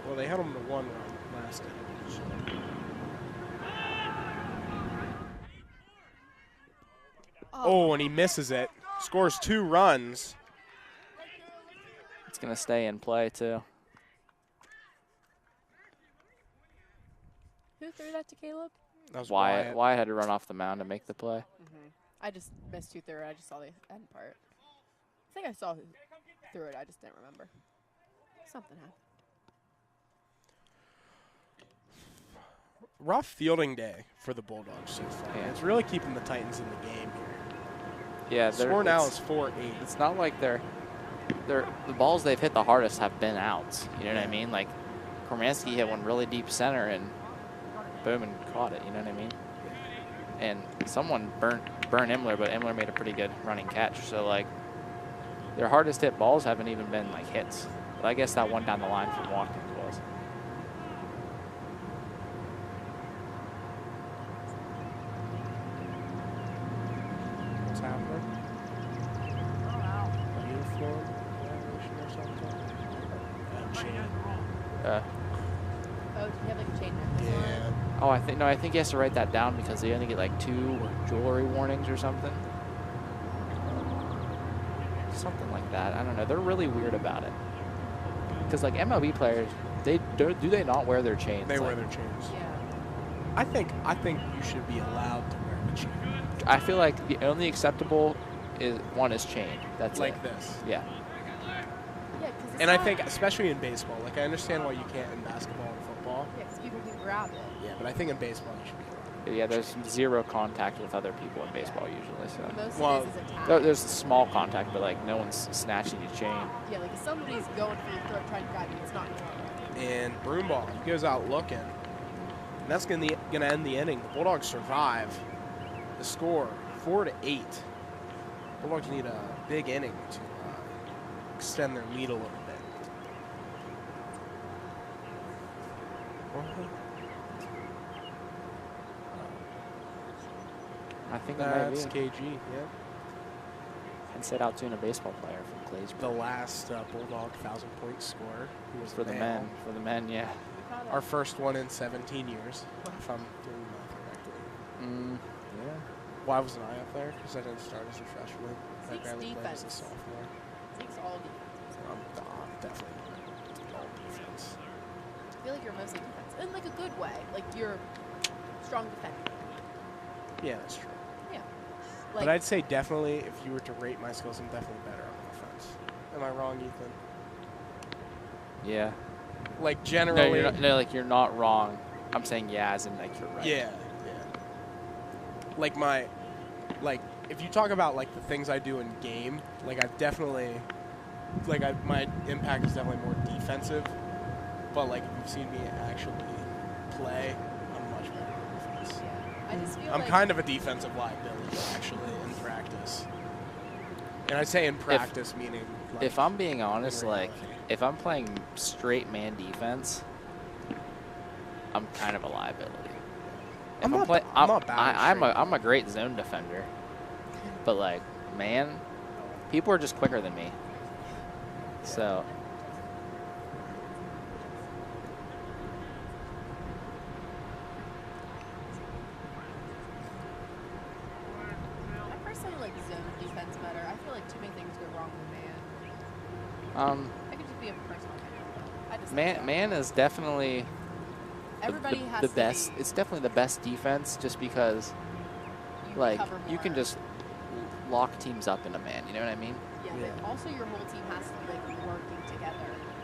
well, they held him to 1 run last inning. So. Oh, and he misses it. Scores 2 runs. It's going to stay in play, too. Who threw that to Caleb? That was Wyatt had to run off the mound to make the play. I just missed who threw it. I just saw the end part. I think I saw who threw it. I just didn't remember. Something happened. Rough fielding day for the Bulldogs so far. Yeah. It's really keeping the Titans in the game here. Yeah, The score now is 4-8. It's not like the balls they've hit the hardest have been outs. You know what I mean? Like, Kormansky hit one really deep center, and Bowman caught it. You know what I mean? And someone burnt Imler, but Imler made a pretty good running catch. So, like, their hardest hit balls haven't even been, like, hits. But I guess that one down the line from Watkins was. What's happening? A uniform violation or something? Chain. Oh, do you have like a chain necklace on? Yeah. Oh, I think he has to write that down because they only get like 2 jewelry warnings or something. Something like that. I don't know. They're really weird about it. Because like MLB players, do they not wear their chains? They like, wear their chains. Yeah. I think you should be allowed to wear a chain. I feel like the only acceptable one is chain. That's like it. this. Yeah. Yeah, because And I think, especially in baseball, like I understand why you can't in basketball and football. Yeah, because people can grab it. Yeah, but I think in baseball you should be allowed. Yeah, there's 0 contact with other people in baseball usually. So Most Well, of it is a tag. there's small contact, but like no one's snatching your chain. Yeah, like if somebody's going for your throat trying to grab you, it's not normal. And Broomball, he goes out looking. And that's gonna end the inning. The Bulldogs survive. The score 4-8. Bulldogs need a big inning to extend their lead a little bit. I think it might be. That's KG, yeah. And set out to a baseball player from Claysburg. The last Bulldog 1,000-point scorer. He was For the men. For the men, yeah. Our first one in 17 years, if I'm doing math correctly. Yeah. Why wasn't I up there? Because I didn't start as a freshman. I Zeke's barely played as a defense. sophomore. Zeke's all defense. I'm definitely not all defense. I feel like you're mostly defense. In like a good way. Like you're strong defender. Yeah, that's true. Yeah. But Like, I'd say definitely, if you were to rate my skills, I'm definitely better on offense. Am I wrong, Ethan? Yeah. Like No, generally. you're not wrong. I'm saying yeah, as in like you're right. Yeah, yeah. Like if you talk about like the things I do in game, like I've definitely, my impact is definitely more defensive. But like if you've seen me actually play, I'm much better on defense. yeah. I just feel I'm like kind of a defensive liability actually in practice. And I say in practice meaning. Like, If I'm being honest, in like reality. if I'm playing straight man defense, I'm kind of a liability. If I'm not play- ba- I'm not bad at I'm straight a great zone defender, but like man, people are just quicker than me. So I personally like zone defense better. I feel like too many things go wrong with man. I could just be a personal opinion. I just like zone. man is definitely Everybody has the to best. Be, It's definitely the best defense, just because you like cover you can more. just lock teams up in a man. You know what I mean? Yeah, Yeah. but also your whole team has to be like working together.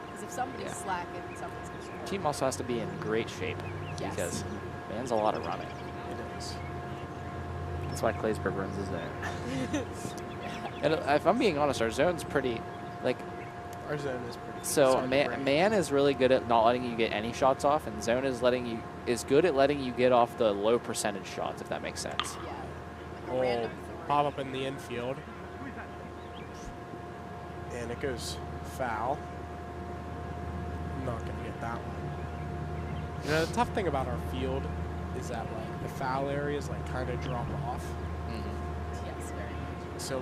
Because if somebody's Yeah. slacking, somebody's gonna score. Team also has to be in great shape Yes. because man's a lot of running. It is. That's why Claysburg runs his zone. And if I'm being honest, our zone's pretty, like. Our zone is pretty. So man is really good at not letting you get any shots off, and zone is good at letting you get off the low percentage shots, if that makes sense. Yeah. Like a Oh, random pop up in the infield. And it goes foul. I'm not going to get that one. You know, the tough thing about our field is that, like, the foul areas, like, kind of drop off. Mm-hmm. Yes, very much. So,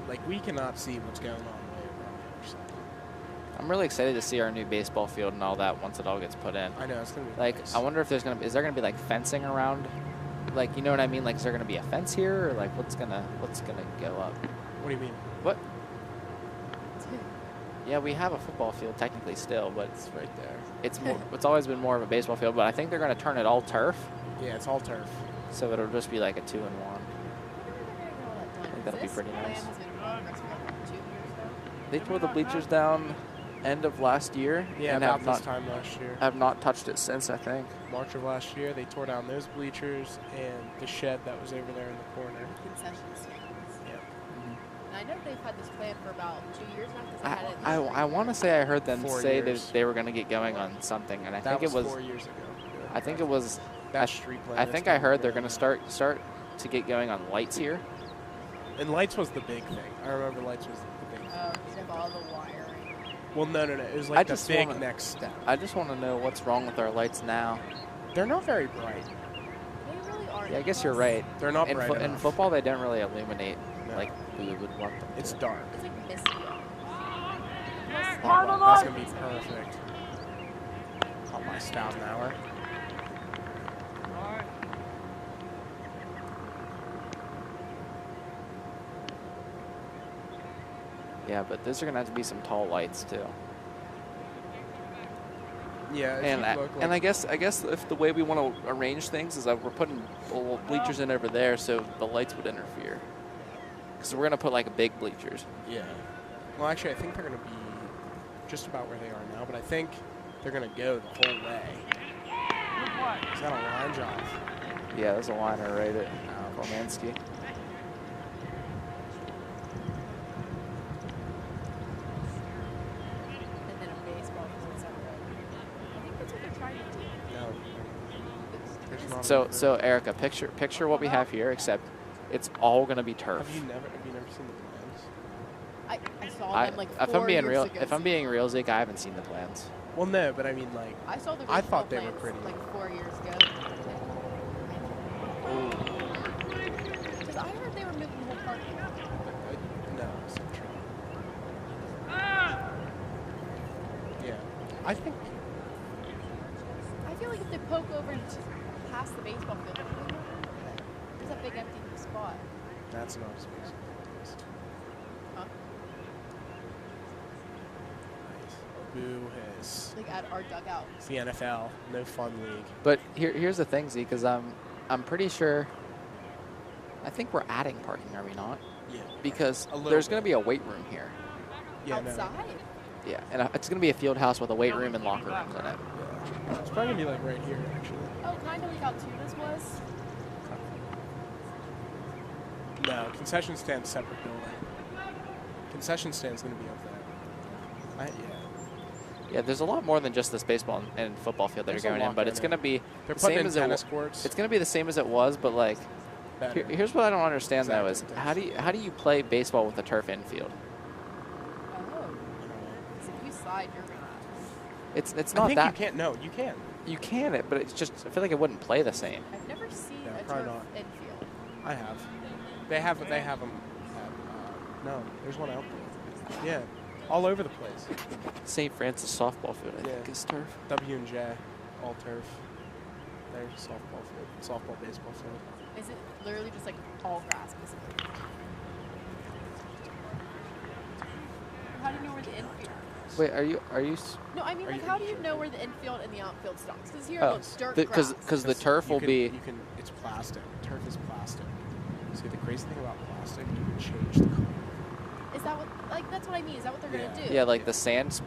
like we cannot see what's going on way over on the other side. I'm really excited to see our new baseball field and all that once it all gets put in. I know, it's going to be Like, nice. I wonder if is there gonna be like fencing around, like, you know what I mean? Like, is there gonna be a fence here, or like what's gonna go up? What do you mean? What? Yeah, we have a football field technically still, but It's right there. it's always been more of a baseball field. But I think they're gonna turn it all turf, Yeah, it's all turf. so it'll just be like a 2-in-1. I think that'll be pretty nice. They tore the bleachers down end of last year. Yeah, and about have this not time last year. have not touched it since, I think. March of last year, they tore down those bleachers and the shed that was over there in the corner. Concession stands. Yep. And I know they've had this plan for about 2 years now because they had it. I want to say I heard them 4 say years. that they were going to get going on something, and I That think it was 4 years ago. I think it was That street plan. I is think I gonna heard be they're really going to start to get going on lights here. And lights was the big thing. I remember lights was the big thing. Oh, because of all the wiring. Well, no. It was I like the just big wanna- next step. I just want to know what's wrong with our lights now. They're not very bright. They really aren't. Yeah, I guess you're Plus, right. They're not In, bright in enough. football, they don't really illuminate No. like we would want them It's to. dark. It's like misty. That's going to be perfect. Caught my stout an hour. Yeah, but those are going to have to be some tall lights too. Yeah, And I guess if the way we want to arrange things is that we're putting little bleachers in over there, so the lights would interfere. Because we're gonna put like big bleachers. Yeah. Well, actually, I think they're going to be just about where they are now, but I think they're going to go the whole way. Is that a line drive? Yeah, there's a liner right at Romansky. And then a baseball because it's I think that's what they're trying to do. No. There's not So Erica, picture what we have here, except it's all gonna be turf. Have you never seen the plans? I saw them like 4 if I'm being years real, ago. if I'm being real, Zeke, I haven't seen the plans. Well, no, but I mean, like, I saw the I baseball thought they were plans, pretty. like 4 years ago. Because I heard they were moving the whole park. No, it's not true. Yeah, I think. I feel like if they poke over and just past the baseball field, there's a big empty spot. That's not a space. Huh? Nice. Boo hiss. Like at our dugout. It's the NFL, no fun league. But here's the thing, Zeke, because I'm pretty sure. I think we're adding parking, are we not? Yeah. Because A little there's bit. going to be a weight room here. Yeah, Outside? Yeah, and it's going to be a field house with a weight room and locker rooms in it. Yeah. It's probably gonna be like right here, actually. Oh, kind of like how Tuna's was. No, concession stand separate building. Concession stand's gonna be up there. Yeah. Yeah, there's a lot more than just this baseball and football field that There's are a going in, lot but going it's in. going to be They're the putting same in as tennis it. courts. It's going to be the same as it was, but like, better. here's what I don't understand though: is Exactly. how do you play baseball with a turf infield? Oh. So if you slide, you're gonna. It's I not think that you can't. No, you can. you can it, but it's just I feel like it wouldn't play the same. I've never seen Yeah, a probably turf not. infield. I have. They have them. At, no, there's one out there. Yeah, all over the place. St. Francis softball field, I think, Yeah. is turf. W and J, all turf. There's softball field, softball, baseball field. Is it literally just like all grass, basically? How do you know where the infield? Wait, are you? No, I mean, Are like, you how do you sure? know where the infield and the outfield stops? Because here Oh, it looks dirt grass. because the turf will be. You can. It's plastic. Turf is plastic. See, the crazy thing about plastic, you can change the color. Is that what? Like, that's what I mean. Is that what they're gonna do? Yeah, like the sand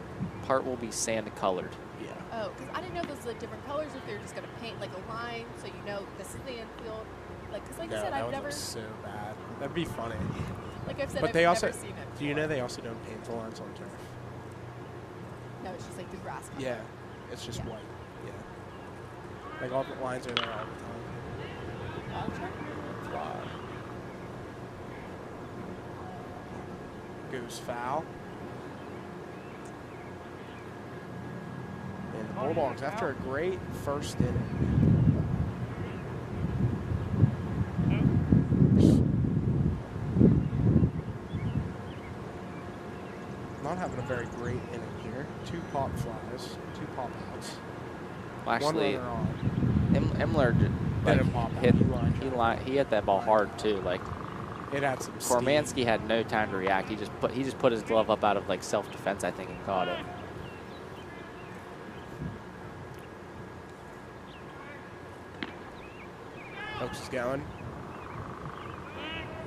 part will be sand colored. Yeah. Oh, because I didn't know those were different colors. If they're just gonna paint like a line, so you know this is the infield. Like, cause like No, I said, that I've would never. look so bad. That'd be funny. Like I've said, But I've they never also, seen it. do you know before. they also don't paint the lines on turf? No, it's just like the grass. color. Yeah, it's just Yeah. white. Yeah. Like all the lines are there all the time. I'll check. Fly. Goes foul. And the Bulldogs, after a great first inning, not having a very great inning here. 2 pop flies, 2 pop outs. Well, actually, One runner on. Imler Didn't pop out. he hit that ball hard too. Like It had some steam. Formansky had no time to react. He just put his glove up out of like self-defense, I think, and caught it. Oaks is going.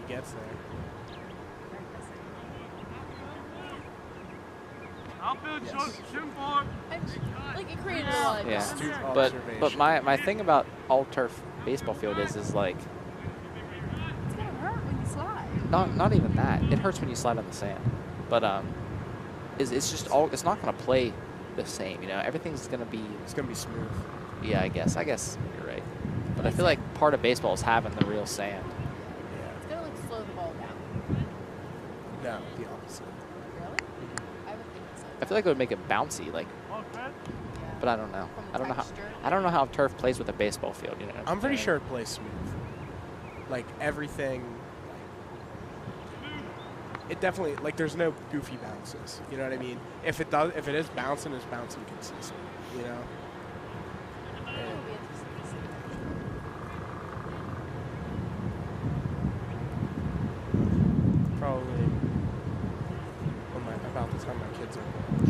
He gets there. Yes. Like it created a lot. Of Yeah, Astute but observation. my thing about all turf baseball field is like It's gonna hurt when you slide. not even that. It hurts when you slide on the sand, but it's just all it's not gonna play the same. You know, everything's gonna be. It's gonna be smooth. Yeah, I guess you're right. But I feel like part of baseball is having the real sand. It's gonna like slow the ball down. No, the opposite. Really? I would think so. I feel like it would make it bouncy, like, Yeah. but I don't know. From the I don't know how. texture. I don't know how turf plays with a baseball field. You know. I'm pretty sure it plays smooth. Like everything. It definitely there's no goofy bounces. You know what I mean? If it is bouncing, it's bouncing consistent. You know. It would be interesting to see. Probably about the time my kids are born.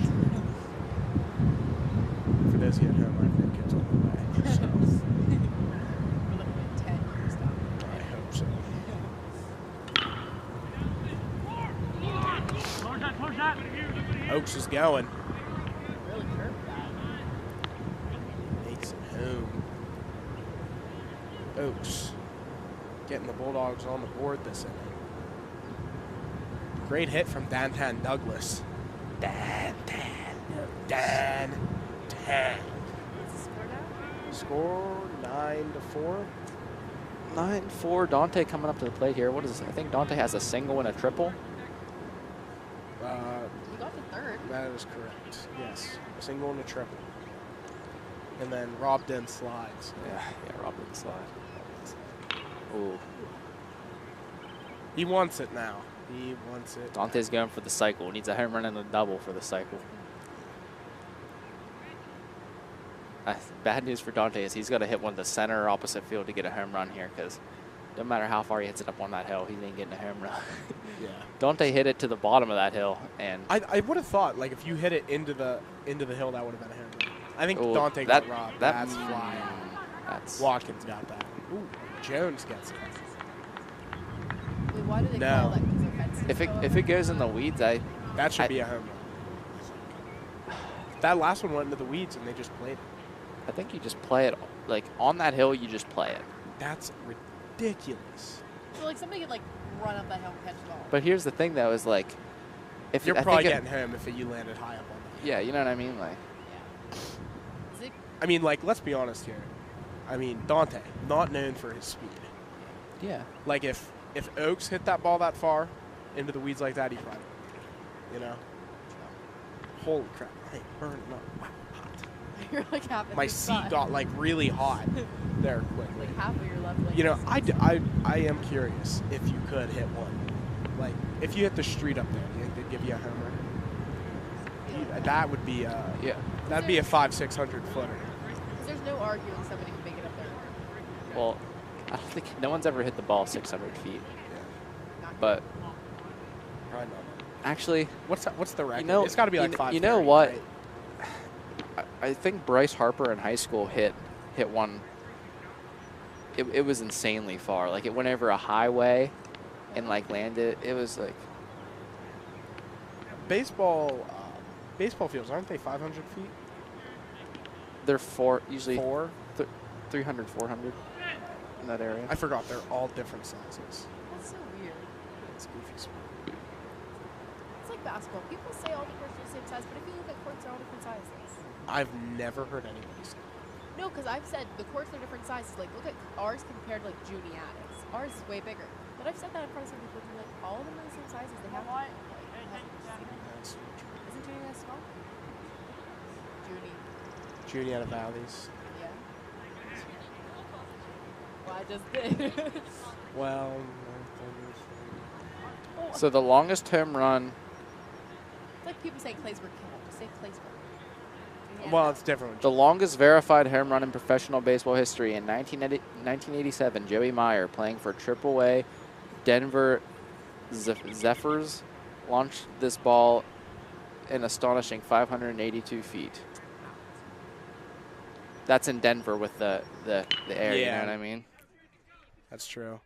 For those of you at home, I have no kids on the way. So We're looking at 10 years down. I hope so. Oaks is going. Really curved that. Makes it home. Oaks getting the Bulldogs on the board this inning. Great hit from Dantan Douglas. Dan. What's the score now? Score 9-4. 9-4. Dante coming up to the plate here. What is this? I think Dante has a single and a triple. You got the third. That is correct. Yes, a single and a triple. And then Rob Den slides. Yeah, Rob didn't slide. Ooh. He wants it now. He wants it. Dante's going for the cycle. Needs a home run and a double for the cycle. Bad news for Dante is he's got to hit one to center or opposite field to get a home run here because no matter how far he hits it up on that hill, he ain't getting a home run. Yeah. Dante hit it to the bottom of that hill, and I would have thought if you hit it into the hill, that would have been a home run. I think Ooh, Dante got robbed. That's flying. That's Watkins got that. Ooh, Jones gets it. Wait, why do they No. call that? Because their fences if it goes in the weeds, That should be a home run. That last one went into the weeds and they just played it. I think you just play it on that hill. You just play it. That's ridiculous. So somebody could run up that hill and catch the ball. But here's the thing, though, is if You're I probably think getting home if you landed high up on that. yeah, you know what I mean, Yeah. Is it, I mean, let's be honest here. I mean, Dante, not known for his speed. yeah. If Oaks hit that ball that far into the weeds like that, he probably would. You know? Holy crap. Hey, burning up. Wow, hot. you're half of My your seat butt. got really hot there quickly. half of your left leg. You know, is- I am curious if you could hit one. If you hit the street up there, do you think they'd give you a homer? That would be Yeah. that'd be a 500-600 footer. Because there's no arguing somebody can make it up there. Well, I don't think no one's ever hit the ball 600 feet. Yeah. But Probably not. actually, What's the record? know- It's got to be you like kn- 5. you know what? I think Bryce Harper in high school hit one. It was insanely far. It went over a highway and landed. It was Baseball fields, aren't they 500 feet? they're usually 4? 300, 400. in that area. I forgot they're all different sizes. That's so weird. It's goofy sport. It's like basketball. People say all the courts are the same size, but if you look at courts, they're all different sizes. I've never heard anybody say that. No, because I've said the courts are different sizes. Like, look at ours compared to, like, Juniatics. Ours is way bigger. But I've said that in front of some people, and they're like, all of them are the same sizes. They have what? That's true. Isn't Juniatic small? Junie out of Valleys. Yeah. Well, I just did. Well, So the longest home run. It's like people saying Claysburg killed. Just say Claysburg. well, it's different. The longest verified home run in professional baseball history in 1987, Joey Meyer, playing for AAA Denver Zephyrs, launched this ball an astonishing 582 feet. That's in Denver with the air, you know what I mean? That's true.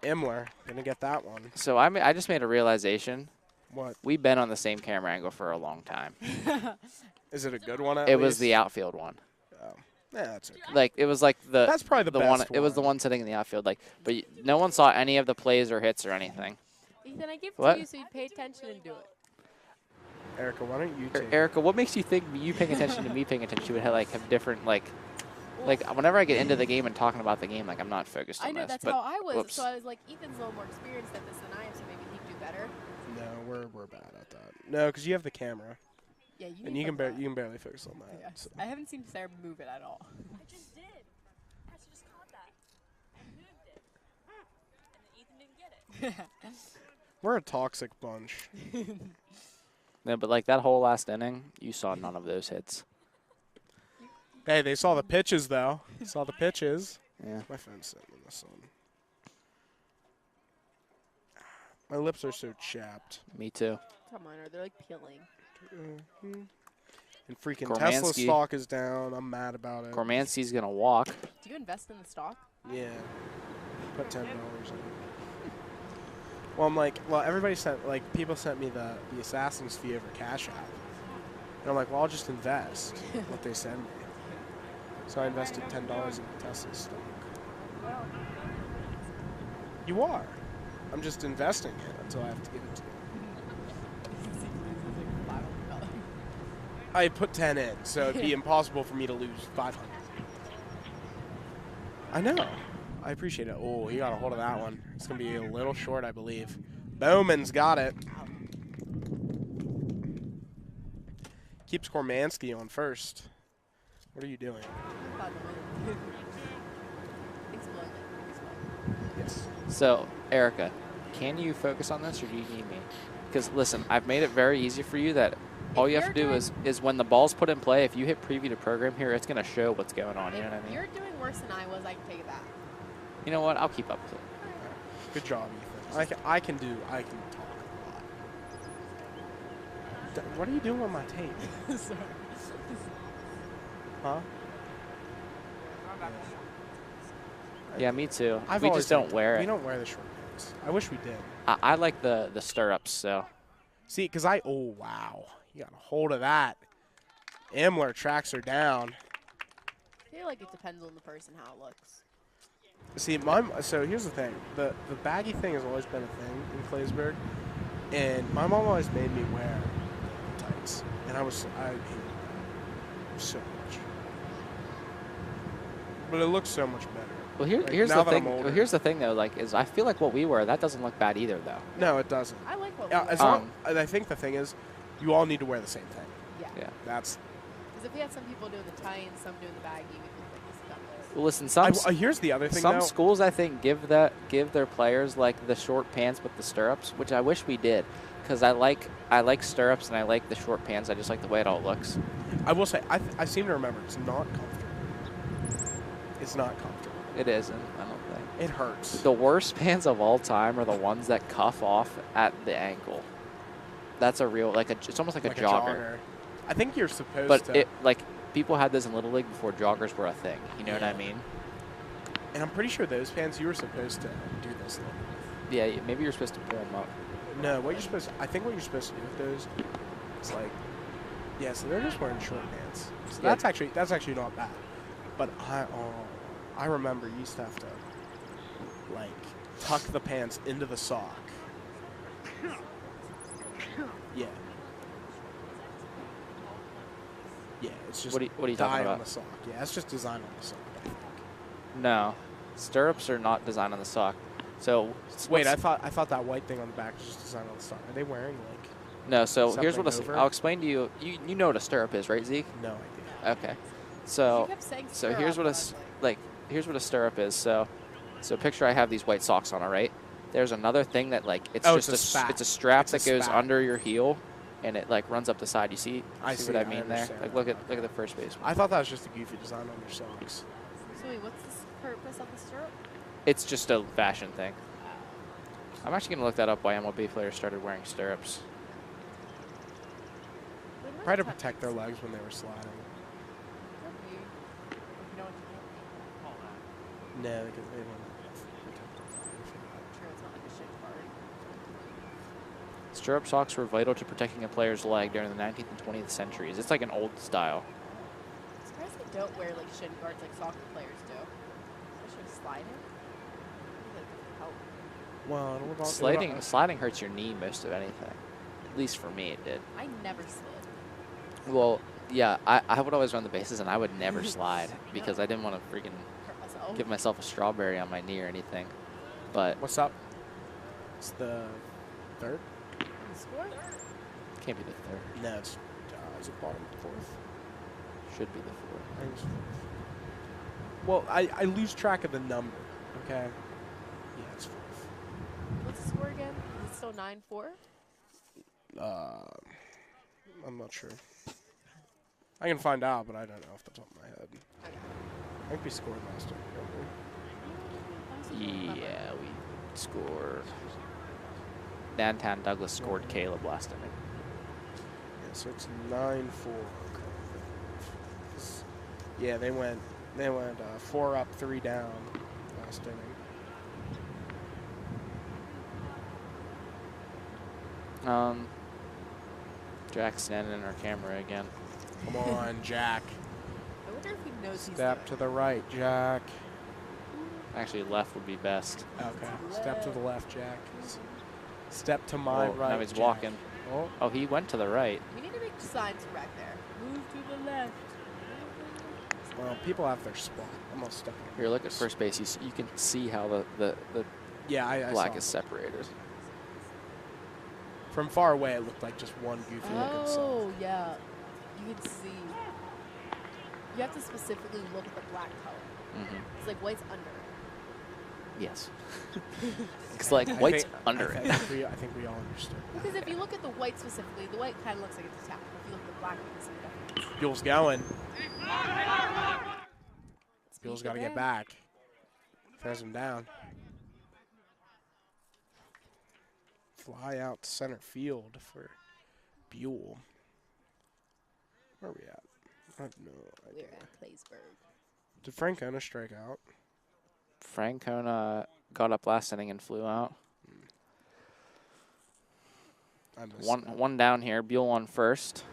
Imler, gonna get that one. So I just made a realization. What? We've been on the same camera angle for a long time. Is it a good one? It was the outfield one. Oh, yeah, that's okay. Like it was like the. That's probably the best one. It was the one sitting in the outfield. Like, but no one saw any of the plays or hits or anything. Ethan, I gave it What? to you so you'd pay attention and do it. Erica, why don't you take Erica, what makes you think you paying attention to me paying attention would have different like whenever I get into the game and talking about the game, like I'm not focused on I know, this. that's but how I was. whoops. So I was like, Ethan's a little more experienced at this than I am, so maybe he'd do better. No, we're bad at that. No, because you have the camera, Yeah, you and need you can that. you can barely focus on that. Yes. So. I haven't seen Sarah move it at all. I just did. I just caught that. I moved it. And then Ethan didn't get it. We're a toxic bunch. No, but like that whole last inning, you saw none of those hits. Hey, they saw the pitches though. Saw the pitches. Yeah. My phone's sitting in the sun. My lips are so chapped. Me too. Come on, they're like peeling. And freaking Tesla Gormanski. stock is down. I'm mad about it. Gormanski's gonna walk. Do you invest in the stock? Yeah. Put $10 in it. Well, I'm like, everybody sent, like, people sent me the Assassin's fee over Cash App. And I'm like, well, I'll just invest what they send me. So I invested $10 in Tesla stock. You are. I'm just investing it until I have to give it to you. I put 10 in, so it'd be impossible for me to lose 500. I know. I appreciate it. Oh, he got a hold of that one. It's going to be a little short, I believe. Bowman's got it. Keeps Kormansky on first. What are you doing? Yes. So, Erica, can you focus on this or do you need me? Because listen, I've made it very easy for you that all you have to do is when the ball's put in play, if you hit preview to program here, it's going to show what's going on. You know what I If mean? you're doing worse than I was, I can take it back. You know what? I'll keep up with it. Good job, Ethan. I can talk a lot. What are you doing on my tape? Sorry. Huh? Yeah, me too. I've we always just don't liked wear We it. don't wear the short pants. I wish we did. I like the stirrups, so. See, because oh, wow. You got a hold of that. Imler tracks her down. I feel like it depends on the person, how it looks. See, so here's the thing. The baggy thing has always been a thing in Claysburg. And my mom always made me wear tights. And I hated that so much. But it looks so much better. Well, Like, here's now the that I'm thing. older. Well, here's the thing, though. Like, is I feel like what we wear that doesn't look bad either, though. No, it doesn't. I like what Yeah, we as wear. long, I think the thing is, you all need to wear the same thing. Yeah. Yeah. That's. Because if we had some people doing the tie and some doing the baggy, we'd look like this dumbass. Well, listen, Here's the other thing. some though. schools I think give their players like the short pants with the stirrups, which I wish we did, because I like stirrups and I like the short pants. I just like the way it all looks. I will say, I seem to remember it's not comfortable. It's not comfortable. It isn't. I don't think. It hurts. The worst pants of all time are the ones that cuff off at the ankle. That's a real it's almost like a jogger. I think you're supposed But to. People had this in Little League before joggers were a thing. You know what I mean? And I'm pretty sure those pants you were supposed to do this. Yeah, maybe you're supposed to pull them up. No, I think what you're supposed to do with those is like, yeah. So they're just wearing short pants. So Yeah. that's actually not bad. But I remember you used to have to, like, tuck the pants into the sock. Yeah. Yeah, it's just What are you dye talking on about? the sock. Yeah, it's just design on the sock, I think. No, stirrups are not designed on the sock. So Wait, I thought that white thing on the back was just designed on the sock. Are they wearing, like... No, so here's what something over? I'll explain to you. You know what a stirrup is, right, Zeke? No idea. Okay. She So kept saying here's stirrup, what and I was like, here's what a stirrup is. So picture I have these white socks on, all right? There's another thing that like it's Oh, just it's a spat. it's a strap It's a that goes spat. under your heel, and it like runs up the side. You see? I see see, what I I mean there? understand Like that, look at the first baseman. I thought that was just a goofy design on your socks. so wait, what's the purpose of the stirrup? It's just a fashion thing. I'm actually gonna look that up. Why MLB players started wearing stirrups. They might Probably to touch protect their us. legs when they were sliding. Could be. If you know what you mean. No, because they don't protect their legs. Sure, it's not like a shin guard. Stirrup socks were vital to protecting a player's leg during the 19th and 20th centuries. It's like an old style. I'm surprised they don't wear like shin guards like soccer players do. Especially sliding. Like, help. Well, what about Sliding hurts your knee most of anything. At least for me, it did. I never slid. Well, yeah, I would always run the bases, and I would never slide because I didn't want to freaking Hurt myself. give myself a strawberry on my knee or anything. But What's up? It's the third? The score? can't be the third. No, it's is it bottom fourth? Should be the fourth. I think it's fourth. Well, I lose track of the number. Okay. Yeah, it's fourth. What's the score again? Is it still 9-4? I'm not sure. I can find out, but I don't know off the top of my head. I think we scored last time. Yeah, we scored. Downtown Douglas scored Caleb last inning. Yeah, so it's 9-4. Yeah, they went 4 up, 3 down last inning. Jack's standing in our camera again. Come on, Jack. I wonder if he knows Step he's to the right, Jack. Actually, left would be best. Okay. Step to the left, Jack. Step to my Oh, right. now he's Jack. walking. Oh, Oh, he went to the right. We need to make signs back there. Move to the left. well, people have their spot. I'm gonna step in. Here, look at first base. You can see how the Yeah, I black saw is it. separated. From far away, it looked like just one goofy looking cell. Oh, yeah. You can see. You have to specifically look at the black color. Mm-hmm. It's like white's under it. Yes. It's like I white's think- under I it. think we all understood. Because if you look at the white specifically, the white kind of looks like it's attacked. If you look at the black, you can see the difference. Buell's going. Speed Buell's it got to get there. back. Throws him down. Fly out to center field for Buell. Where are we at? I have no We're idea. at Claysburg. Did Francona strike out? Francona got up last inning and flew out. I missed that. One down here. Buell on first.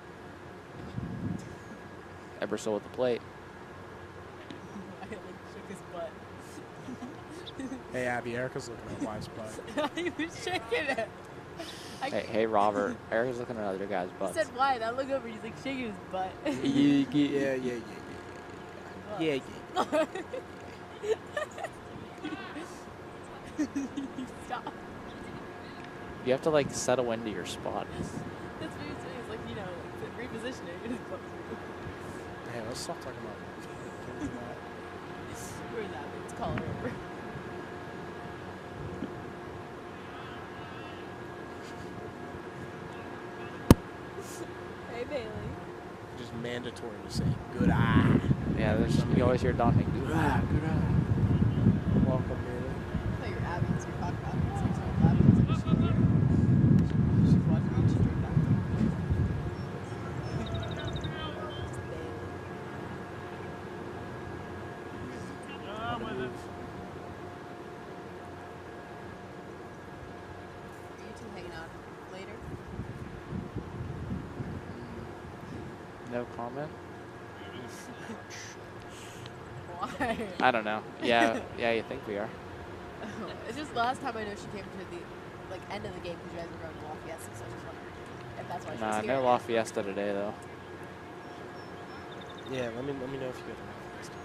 Ebersol with the plate. I like shook his butt. Hey, Abby, Erica's looking at Wise butt. He was shaking it. Hey, Robert. Erica's looking at other guys' He butts. said why? I look over. He's like shaking his butt. Yeah. Stop. You have to like settle into your spot. That's what he's doing. He's like, repositioning in his butt. Hey, let's stop talking about Where's that? Let's call her over. Hey, Bailey. just mandatory to say good eye. Yeah, you always hear Don make good eye. Good eye. Welcome, Bailey. I thought you were Abby because we talked about it. So you're so loud. I was like, is she here? She's watching me. She's doing that. Are you two hanging out later? No comment. Why? I don't know. Yeah, yeah, you think we are. It's just the last time I know she came to the end of the game because you guys were going to Lafayette, so I was just wondering if that's why she was Nah, here. no La Fiesta today though. Yeah, let me know if you get the stuff.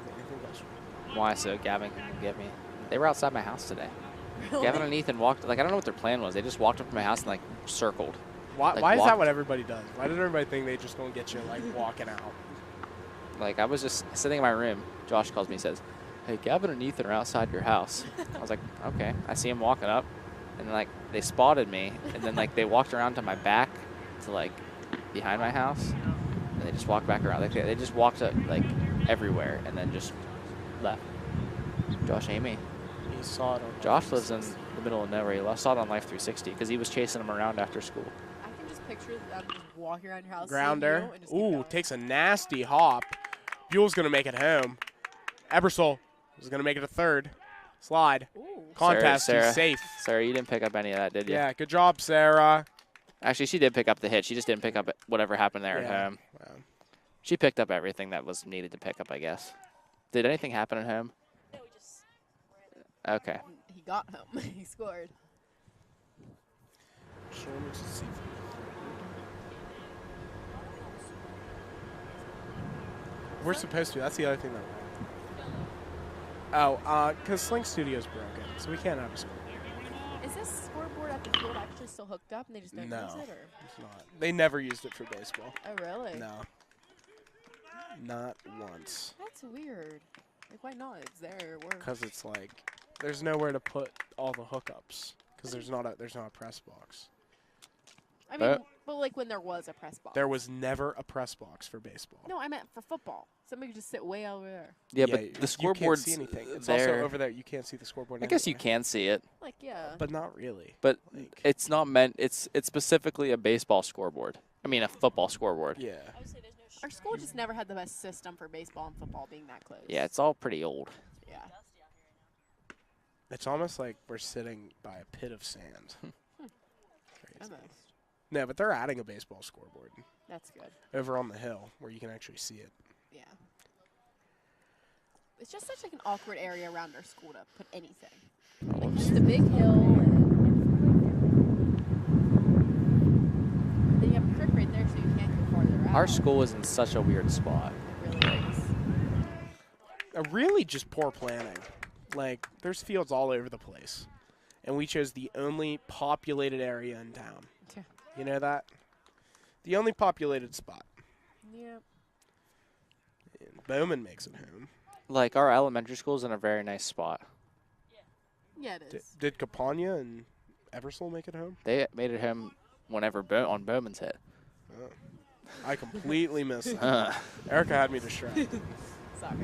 I think that's Why? So Gavin can get me. They were outside my house today. Really? Gavin and Ethan walked. Like I don't know what their plan was. They just walked up to my house and like circled. why Like, is that walked- what everybody does? Why does everybody think they just gonna get you like walking out? Like I was just sitting in my room. Josh calls me and says, "Hey, Gavin and Ethan are outside your house." I was like, "Okay." I see them walking up, and then, like they spotted me, and then like they walked around to my back, to like behind my house, and they just walked back around. Like they just walked like everywhere, and then just left. Josh Amy. He saw it on Josh lives in the middle of nowhere. He saw it on Life 360 because he was chasing him around after school. I can just picture them just walking around your house. seeing Grounder. you and just keep Ooh, going. takes a nasty hop. Buell's going to make it home. Ebersol is going to make it a third. Slide. Ooh. Contest. Sarah, He's safe. Sarah, you didn't pick up any of that, did you? Yeah, good job, Sarah. Actually, she did pick up the hit. She just didn't pick up whatever happened there Yeah. at home. Wow. She picked up everything that was needed to pick up, I guess. Did anything happen at home? No, we just ran it. Okay. He got him. He scored. We're supposed to. That's the other thing that. Oh, because Sling Studio's broken, so we can't have a score. Is this scoreboard at the field actually still hooked up and they just don't No, use it? Or? it's not. They never used it for baseball. Oh, really? No. Not once. That's weird. Like, why not? It's there. It works. Because it's like, there's nowhere to put all the hookups. Because there's not a press box. I mean, but like when there was a press box. There was never a press box for baseball. No, I meant for football. Somebody could just sit way over there. Yeah, Yeah, but the you scoreboard's can't see anything. It's there. also over there. You can't see the scoreboard. I guess you anywhere. can see it, Like, yeah. But not really. but Like- it's not meant. It's specifically a baseball scoreboard. I mean, a football scoreboard. Yeah. I would say there's no Our school just never had the best system for baseball and football being that close. Yeah, it's all pretty old. Yeah. dusty out here right now. It's almost like we're sitting by a pit of sand. Crazy. Almost. No, but they're adding a baseball scoreboard That's good. over on the hill where you can actually see it. Yeah. It's just such like an awkward area around our school to put anything. Like just a big hill. And then you have a creek right there, so you can't go farther out. Our school is in such a weird spot. It really is. Really just poor planning. Like, there's fields all over the place. And we chose the only populated area in town. Yeah. You know that? The only populated spot. Yep. And Bowman makes it home. Like our elementary school's in a very nice spot. Yeah, it is. Did Capania and Ebersol make it home? They made it home whenever on Bowman's hit. Oh. I completely missed that. Uh, Erica had me distracted. Sorry.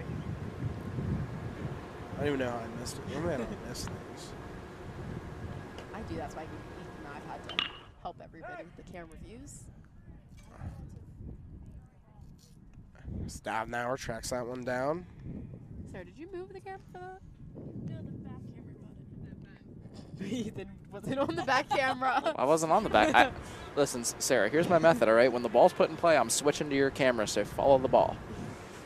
I don't even know how I missed it. Normally I don't miss things. I do. That's why Ethan and I've had to help everybody with the camera views. Stab Nauer tracks that one down. Sarah, did you move the camera for that? No, the back camera got it. Ethan wasn't on the back camera. I wasn't on the back. Listen, Sarah, here's my method, all right? When the ball's put in play, I'm switching to your camera, so follow the ball.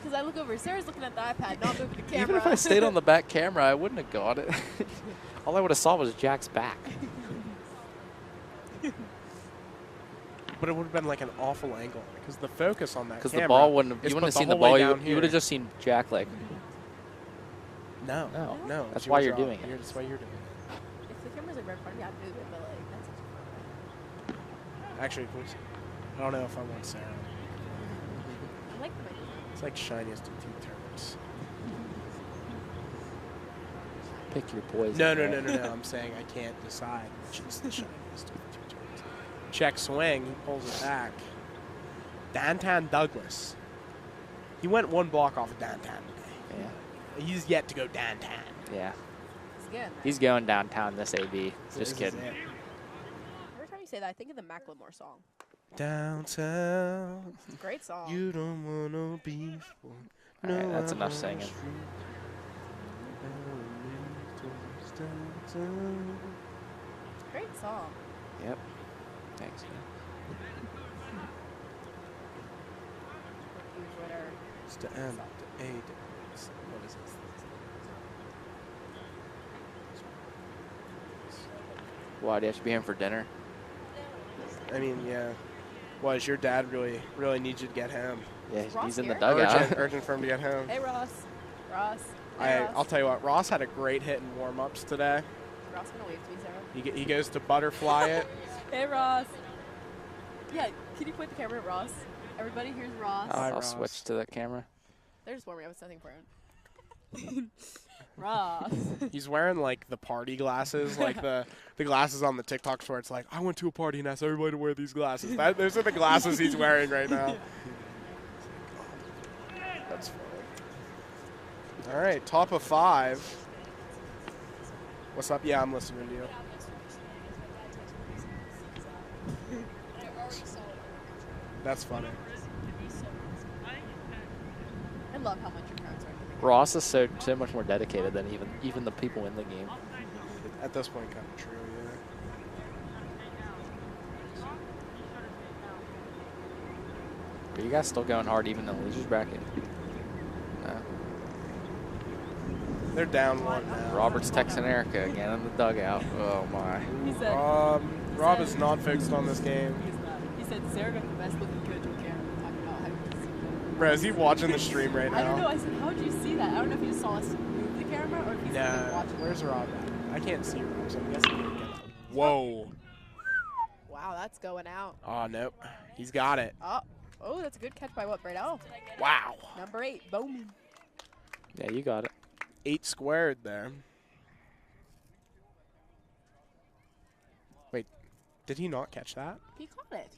Because I look over, Sarah's looking at the iPad, not moving the camera. Even if I stayed on the back camera, I wouldn't have got it. All I would have saw was Jack's back. But it would have been like an awful angle because the focus on that Because camera the ball wouldn't have, is you put wouldn't have seen the whole way ball. down You would have here. just seen Jack like, No. No. No. That's it's why your you're job. doing it. That's why you're doing it. If the camera's like right in front of me, I'd move it, but like, that's such a Actually, please. I don't know if I want Sarah. I like the way It's like shiniest of two turrets. pick your poison. No. right? I'm saying I can't decide which is the shiniest of the two turrets. Check swing. He pulls it back. Dantan Douglas. He went one block off of Dantan today. Yeah. He's yet to go Dantan. Yeah. it's good. He's going downtown this AB. This Just is kidding. it. Every time you say that, I think of the Macklemore song. Downtown. It's a great song. You don't want no beef. All right, that's enough singing. Great song. Yep. Thanks. Twitter. It's the M, the A, What is this? Why do you have to be home for dinner? I mean, yeah. Was your dad really needs you to get home? Yeah, Is Ross he's in the here? dugout. Urgent for him to get home. Hey, Ross. Ross. Hey, Ross. I'll tell you what, Ross had a great hit in warm-ups today. Ross gonna wave to me, Sarah. He goes to butterfly it. Hey, Ross. Yeah, can you point the camera at Ross? Everybody, here's Ross. Hi, I'll Ross. switch to the camera. They're just warming up. It's nothing important. Ross. He's wearing like the party glasses, like the glasses on the TikToks where it's like, I went to a party and asked everybody to wear these glasses. Those are the glasses he's wearing right now. That's funny. All right, top of 5. What's up? Yeah, I'm listening to you. That's funny. I love how much your parents are. Ross is so much more dedicated than even the people in the game. At this point, kind of true, yeah. Are you guys still going hard even in the losers bracket? No. They're down 1 now. Robert's texting Erica again in the dugout. Oh my. He said, Rob is not focused on this game. he's not. He said, Sarah got the best looking coach on camera. Talking about how you see that. Bro, is he watching the stream right now? I don't know. I said, how did you see that? I don't know if you just saw us move the camera or if he's like, watching. Where's Rob at? I can't see Rob, so I'm guessing he didn't get it. Whoa. Wow, that's going out. Oh, nope. He's got it. Oh, that's a good catch by what, Brado? Wow. Number 8, Bowman. Yeah, you got it. 8 squared there. Wait, did he not catch that? He caught it.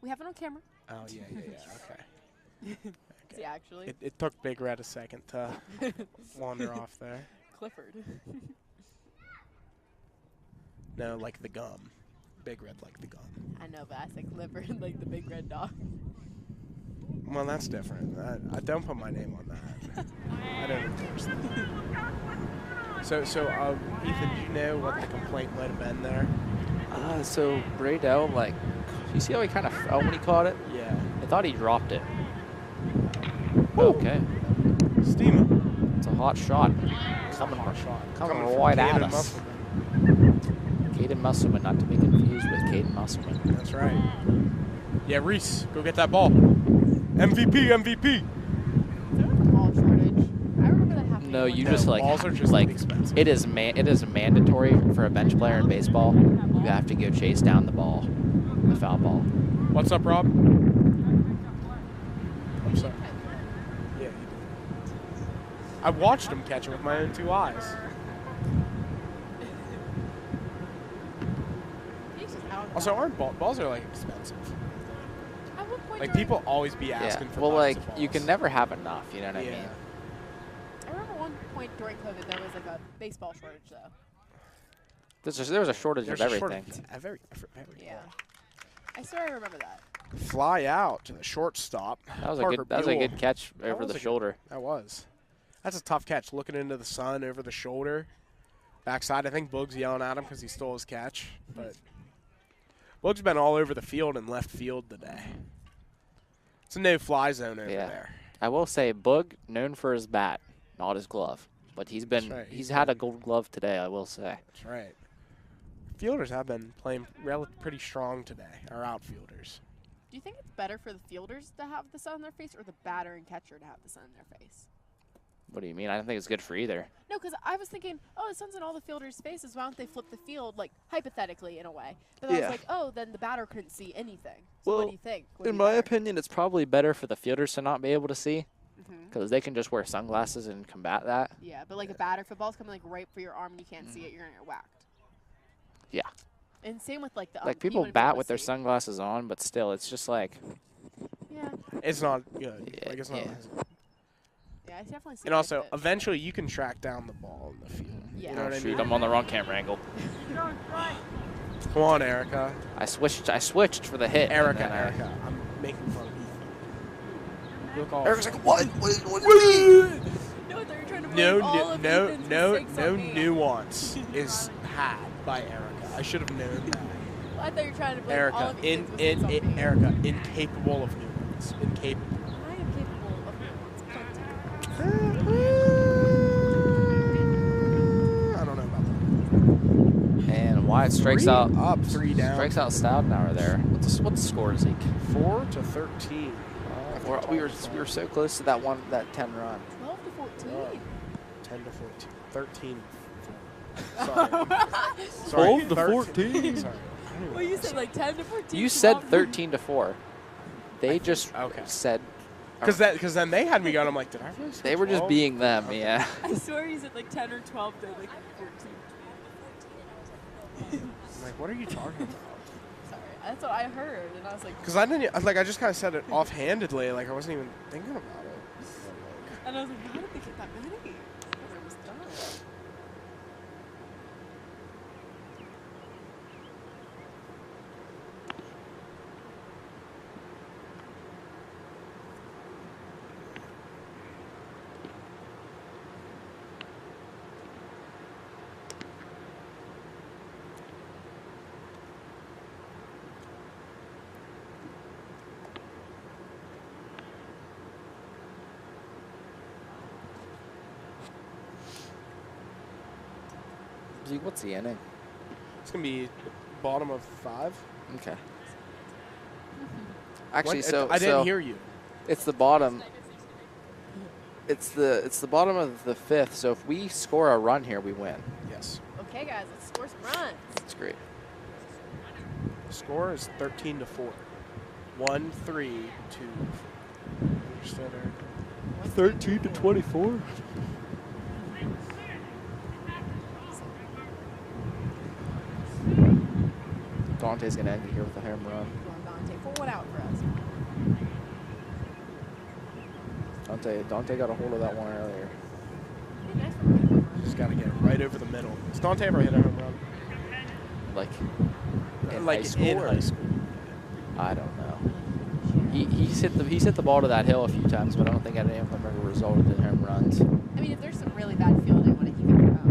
We have it on camera. Oh, yeah, okay. See, actually. It took Big Red a second to wander off there. Clifford. No, like the gum. Big Red like the gum. I know, but I said Clifford like the big red dog. Well, that's different. I don't put my name on that. I don't endorse that. So, Ethan, do you know what the complaint might have been there? So Bradell, like, you see how he kind of fell when he caught it? Yeah. I thought he dropped it. Woo. Okay. Steaming. It's a hot shot. Coming Coming right at Caden us. Musselman. Caden Musselman, not to be confused with Caden Musselman. That's right. Yeah, Reese, go get that ball. MVP. Is there like a ball shortage? I remember that happening. No, one you time. just like balls are just expensive. it is mandatory for a bench player in baseball. You have to go chase down the ball, the foul ball. What's up, Rob? I'm sorry. Yeah, he did. I watched him catch it with my own 2 eyes. He's just out and Also, about. aren't balls are like expensive? At what point Like during- people always be asking Yeah. for Well, buckets like of you balls. can never have enough. You know what I mean? I remember one point during COVID there was like a baseball shortage though. There was a shortage There's of a everything. shortage of every Yeah. I swear I remember that. Fly out to the shortstop. That was a Parker good. That was a Buell. good catch That over was the a good- shoulder. That was. That's a tough catch. Looking into the sun over the shoulder. Backside, I think Boog's yelling at him because he stole his catch. But Boog's been all over the field and left field today. It's a no-fly zone over Yeah. there. I will say, Boog known for his bat, not his glove, but he's been right. he's had a gold glove today. I will say. That's right. Fielders have been playing pretty strong today, our outfielders. Do you think it's better for the fielders to have the sun on their face or the batter and catcher to have the sun on their face? What do you mean? I don't think it's good for either. No, because I was thinking, oh, the sun's in all the fielders' faces. Why don't they flip the field, like, hypothetically, in a way? But I Yeah. was like, oh, then the batter couldn't see anything. So what Well, do you think? Would In be my better? opinion, it's probably better for the fielders to not be able to see Mhm. because they can just wear sunglasses and combat that. Yeah, but like a batter, if a ball's coming like right for your arm and you can't see it, you're gonna get whacked. Yeah. And same with like the Like you people wouldn't be able bat to with their see. sunglasses on, but still, it's just like Yeah, It's not good. Yeah, Like it's not. yeah. yeah, I definitely see. And also, eventually, you can track down the ball in the field. Yeah. You know what I shoot, mean? I'm on the wrong camera angle. Come on, Erica. I switched for the hit. and Erica, then I- Erica. I'm making fun of Ethan. You look all. Erica's like, what? What do you mean? No, they're trying to No, blame all of Ethan's mistakes no on me. nuance is had by Erica. I should have known that. Well, I thought you were trying to blame all Erica, of Ethan's mistakes on me. Erica, incapable of nuance. Incapable. I am capable of nuance. Plenty. Wyatt strikes 3 out. up, 3 down. Strikes out Stoudenauer there. What's the score, Zeke? 4-13. We were so close to that 10 run. 12 to 14. 10 to 14. 13. Sorry. 12 to 14. Sorry. Well, you said like 10 to 14. You said 13 to 4. They just said. Because then they had me going. I'm like, did I really say They were just 12? being them, yeah. I swear you said like 10 or 12 to like 14. I'm like, what are you talking about? Sorry, that's what I heard, and I was like. Because I didn't, like, I just kind of said it offhandedly, like I wasn't even thinking about it. And I was like, how did they get that many? Because it was done. What's the inning? It's gonna be bottom of 5. Okay. Actually, I didn't hear you. It's the bottom. It's the bottom of the 5th. So if we score a run here, we win. Yes. Okay, guys, let's score some runs. That's great. The score is 13 to 4. 1-3 to. Understand, Eric? 13 to 24. Dante's gonna end it here with a home run. Come on, Dante, pull one out for us. Dante got a hold of that one earlier. Hey, nice one. Just gotta get it right over the middle. Has Dante ever hit a home run? Like in like high school? in or- high school. I don't know. He's hit the ball to that hill a few times, but I don't think any of them ever resulted in home runs. I mean, if there's some really bad fielding when he can come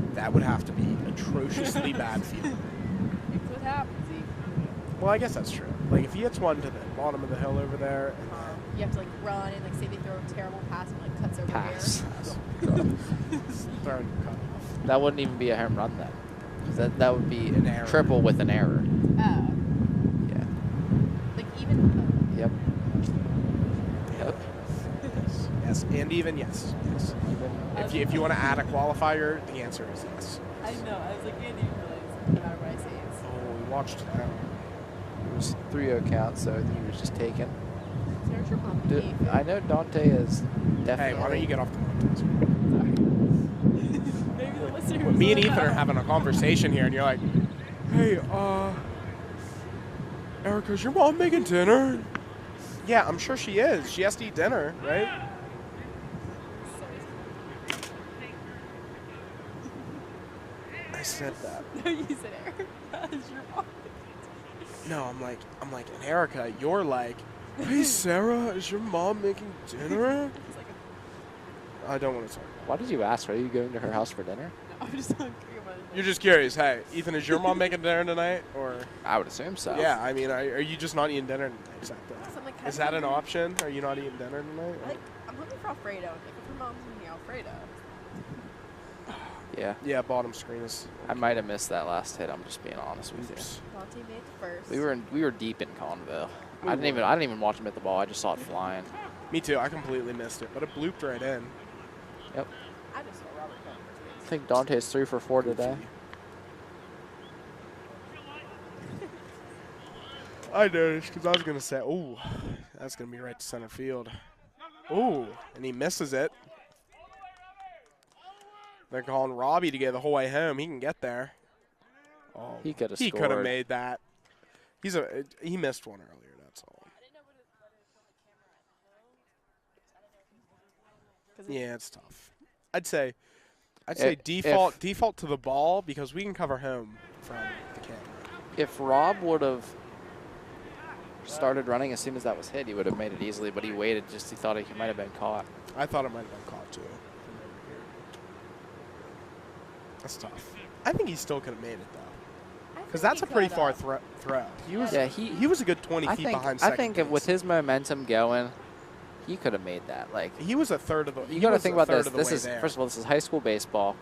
out. That would have to be atrociously bad field. That's what happens. Well, I guess that's true. Like if he hits one to the bottom of the hill over there, and You have to like run and like say they throw a terrible pass and like cuts over Pass. here. throwing cut off. That wouldn't even be a home run then. 'Cause that would be An error. triple with an error. Oh, Yeah. like even. Yep. Yep. Yes, and even yes. Yes. If you want to add a qualifier, the answer is yes. I know. I was like, man, you realize no matter what I say, it's. Oh, we watched that. It was 3-0 count, so I think he was just taken. There's your mom. Sorry. I know Dante is definitely. Hey, why don't you get off the mic? Maybe the listeners. When me and Ethan are having a conversation here, and you're like, "Hey, Erica, is your mom making dinner?" Yeah, I'm sure she is. She has to eat dinner, right? I said that. No, you said Erica. Is your mom? No, I'm like, and Erica, you're like, "Hey, Sarah, is your mom making dinner?" He's like, I don't want to talk. Why did you ask her? Are you going to her house for dinner? no, I'm just hungry about it. You're just curious. Hey, Ethan, is your mom making dinner tonight, or? I would assume so. Yeah, I mean, are you just not eating dinner tonight? Exactly. So I'm like, Is that an option? Are you not eating dinner tonight? Like, I'm hoping for Alfredo. Like, if her mom's eating Alfredo. Yeah. Yeah, bottom screen is. I might have missed that last hit. I'm just being honest with Oops. Dante made it first. you. We were deep in Conville. We I didn't were. even watch him hit the ball. I just saw it flying. Me too. I completely missed it, but it blooped right in. Yep. I just saw Robert come first I base. think Dante's 3 for 4 today. I noticed because I was gonna say, "Oh, that's gonna be right to center field." Oh, and he misses it. They're calling Robbie to get the whole way home. He can get there. Oh, He could have He could have scored. made that. He missed one earlier. That's all. Yeah, it's tough. I'd say default to the ball because we can cover home from the camera. If Rob would have started running as soon as that was hit, he would have made it easily, but he waited. He thought he might have been caught. I thought it might have been caught too. That's tough. I think he still could have made it though, because that's a pretty far throw. He was he was a good 20 feet behind second. I think with his momentum going, he could have made that. Like he was a third of the. you got to think about this. This is first of all, this is high school baseball.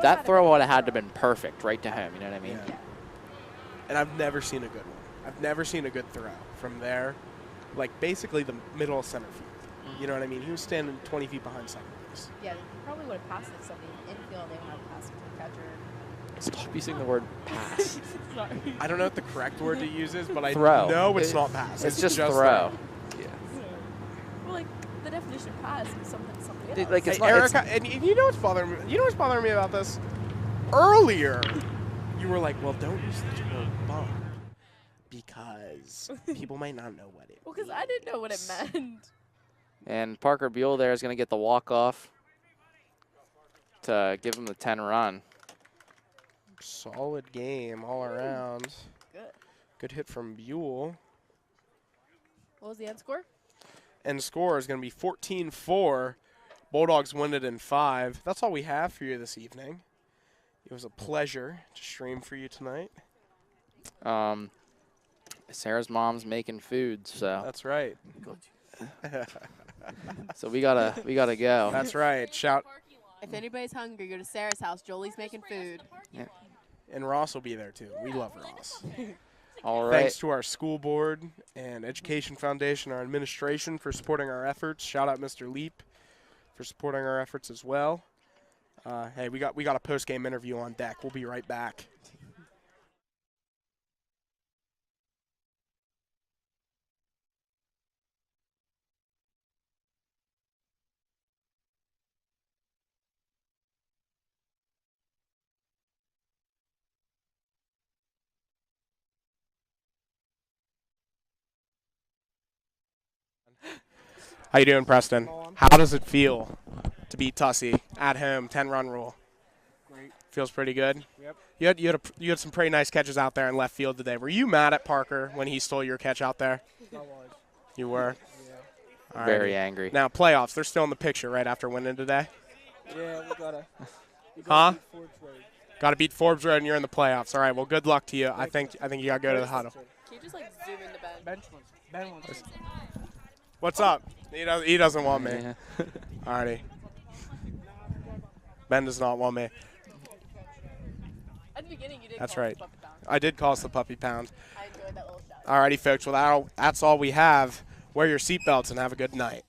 that throw would have had to been perfect right to him. You know what I mean? Yeah. And I've never seen a good one. I've never seen a good throw from there, like basically the middle of center field. You know what I mean? He was standing 20 feet behind second base. Yeah, he probably would have passed it to somebody in infield. They would have passed it to the catcher. Stop using the word pass. Sorry. I don't know what the correct word to use is, but I Throw. know it's not pass. It's just throw. Yeah. Well, like the definition of pass is something else. Dude, like, it's Hey, not, Erica, and you know what's bothering me? You know what's bothering me about this? Earlier, you were like, "Well, don't use the term bum because people might not know what it." Well, because I didn't know what it meant. And Parker Buell there is going to get the walk-off to give him the 10 run. Solid game all around. Good. Good hit from Buell. What was the end score? And score is going to be 14-4. Bulldogs win it in 5. That's all we have for you this evening. It was a pleasure to stream for you tonight. Sarah's mom's making food, so That's right. so we gotta go. That's right. Shout. If anybody's hungry, go to Sarah's house. Jolie's making food. And Ross will be there too. We love Ross. All right. Thanks to our school board and Education Foundation, our administration for supporting our efforts. Shout out Mr. Leap for supporting our efforts as well. Hey, we got a post-game interview on deck. We'll be right back. How you doing, Preston? How does it feel to beat Tussey at home, 10-run rule? Great. Feels pretty good? Yep. You had some pretty nice catches out there in left field today. Were you mad at Parker when he stole your catch out there? I was. You were? Yeah. All Very righty. angry. Now, playoffs, they're still in the picture right after winning today? Yeah, we gotta Huh? beat Forbes Road. Got to beat Forbes Road, and you're in the playoffs. All right, well, good luck to you. I think you got to go to the huddle. Can you just like zoom into Ben? Ben wants. What's up? He doesn't want me. Yeah. All righty. Ben does not want me. At the beginning, you did. That's call us right. Puppy Pound. I did call us the puppy pound. I enjoyed that little shout. All righty, folks. Well, that's all we have. Wear your seatbelts and have a good night.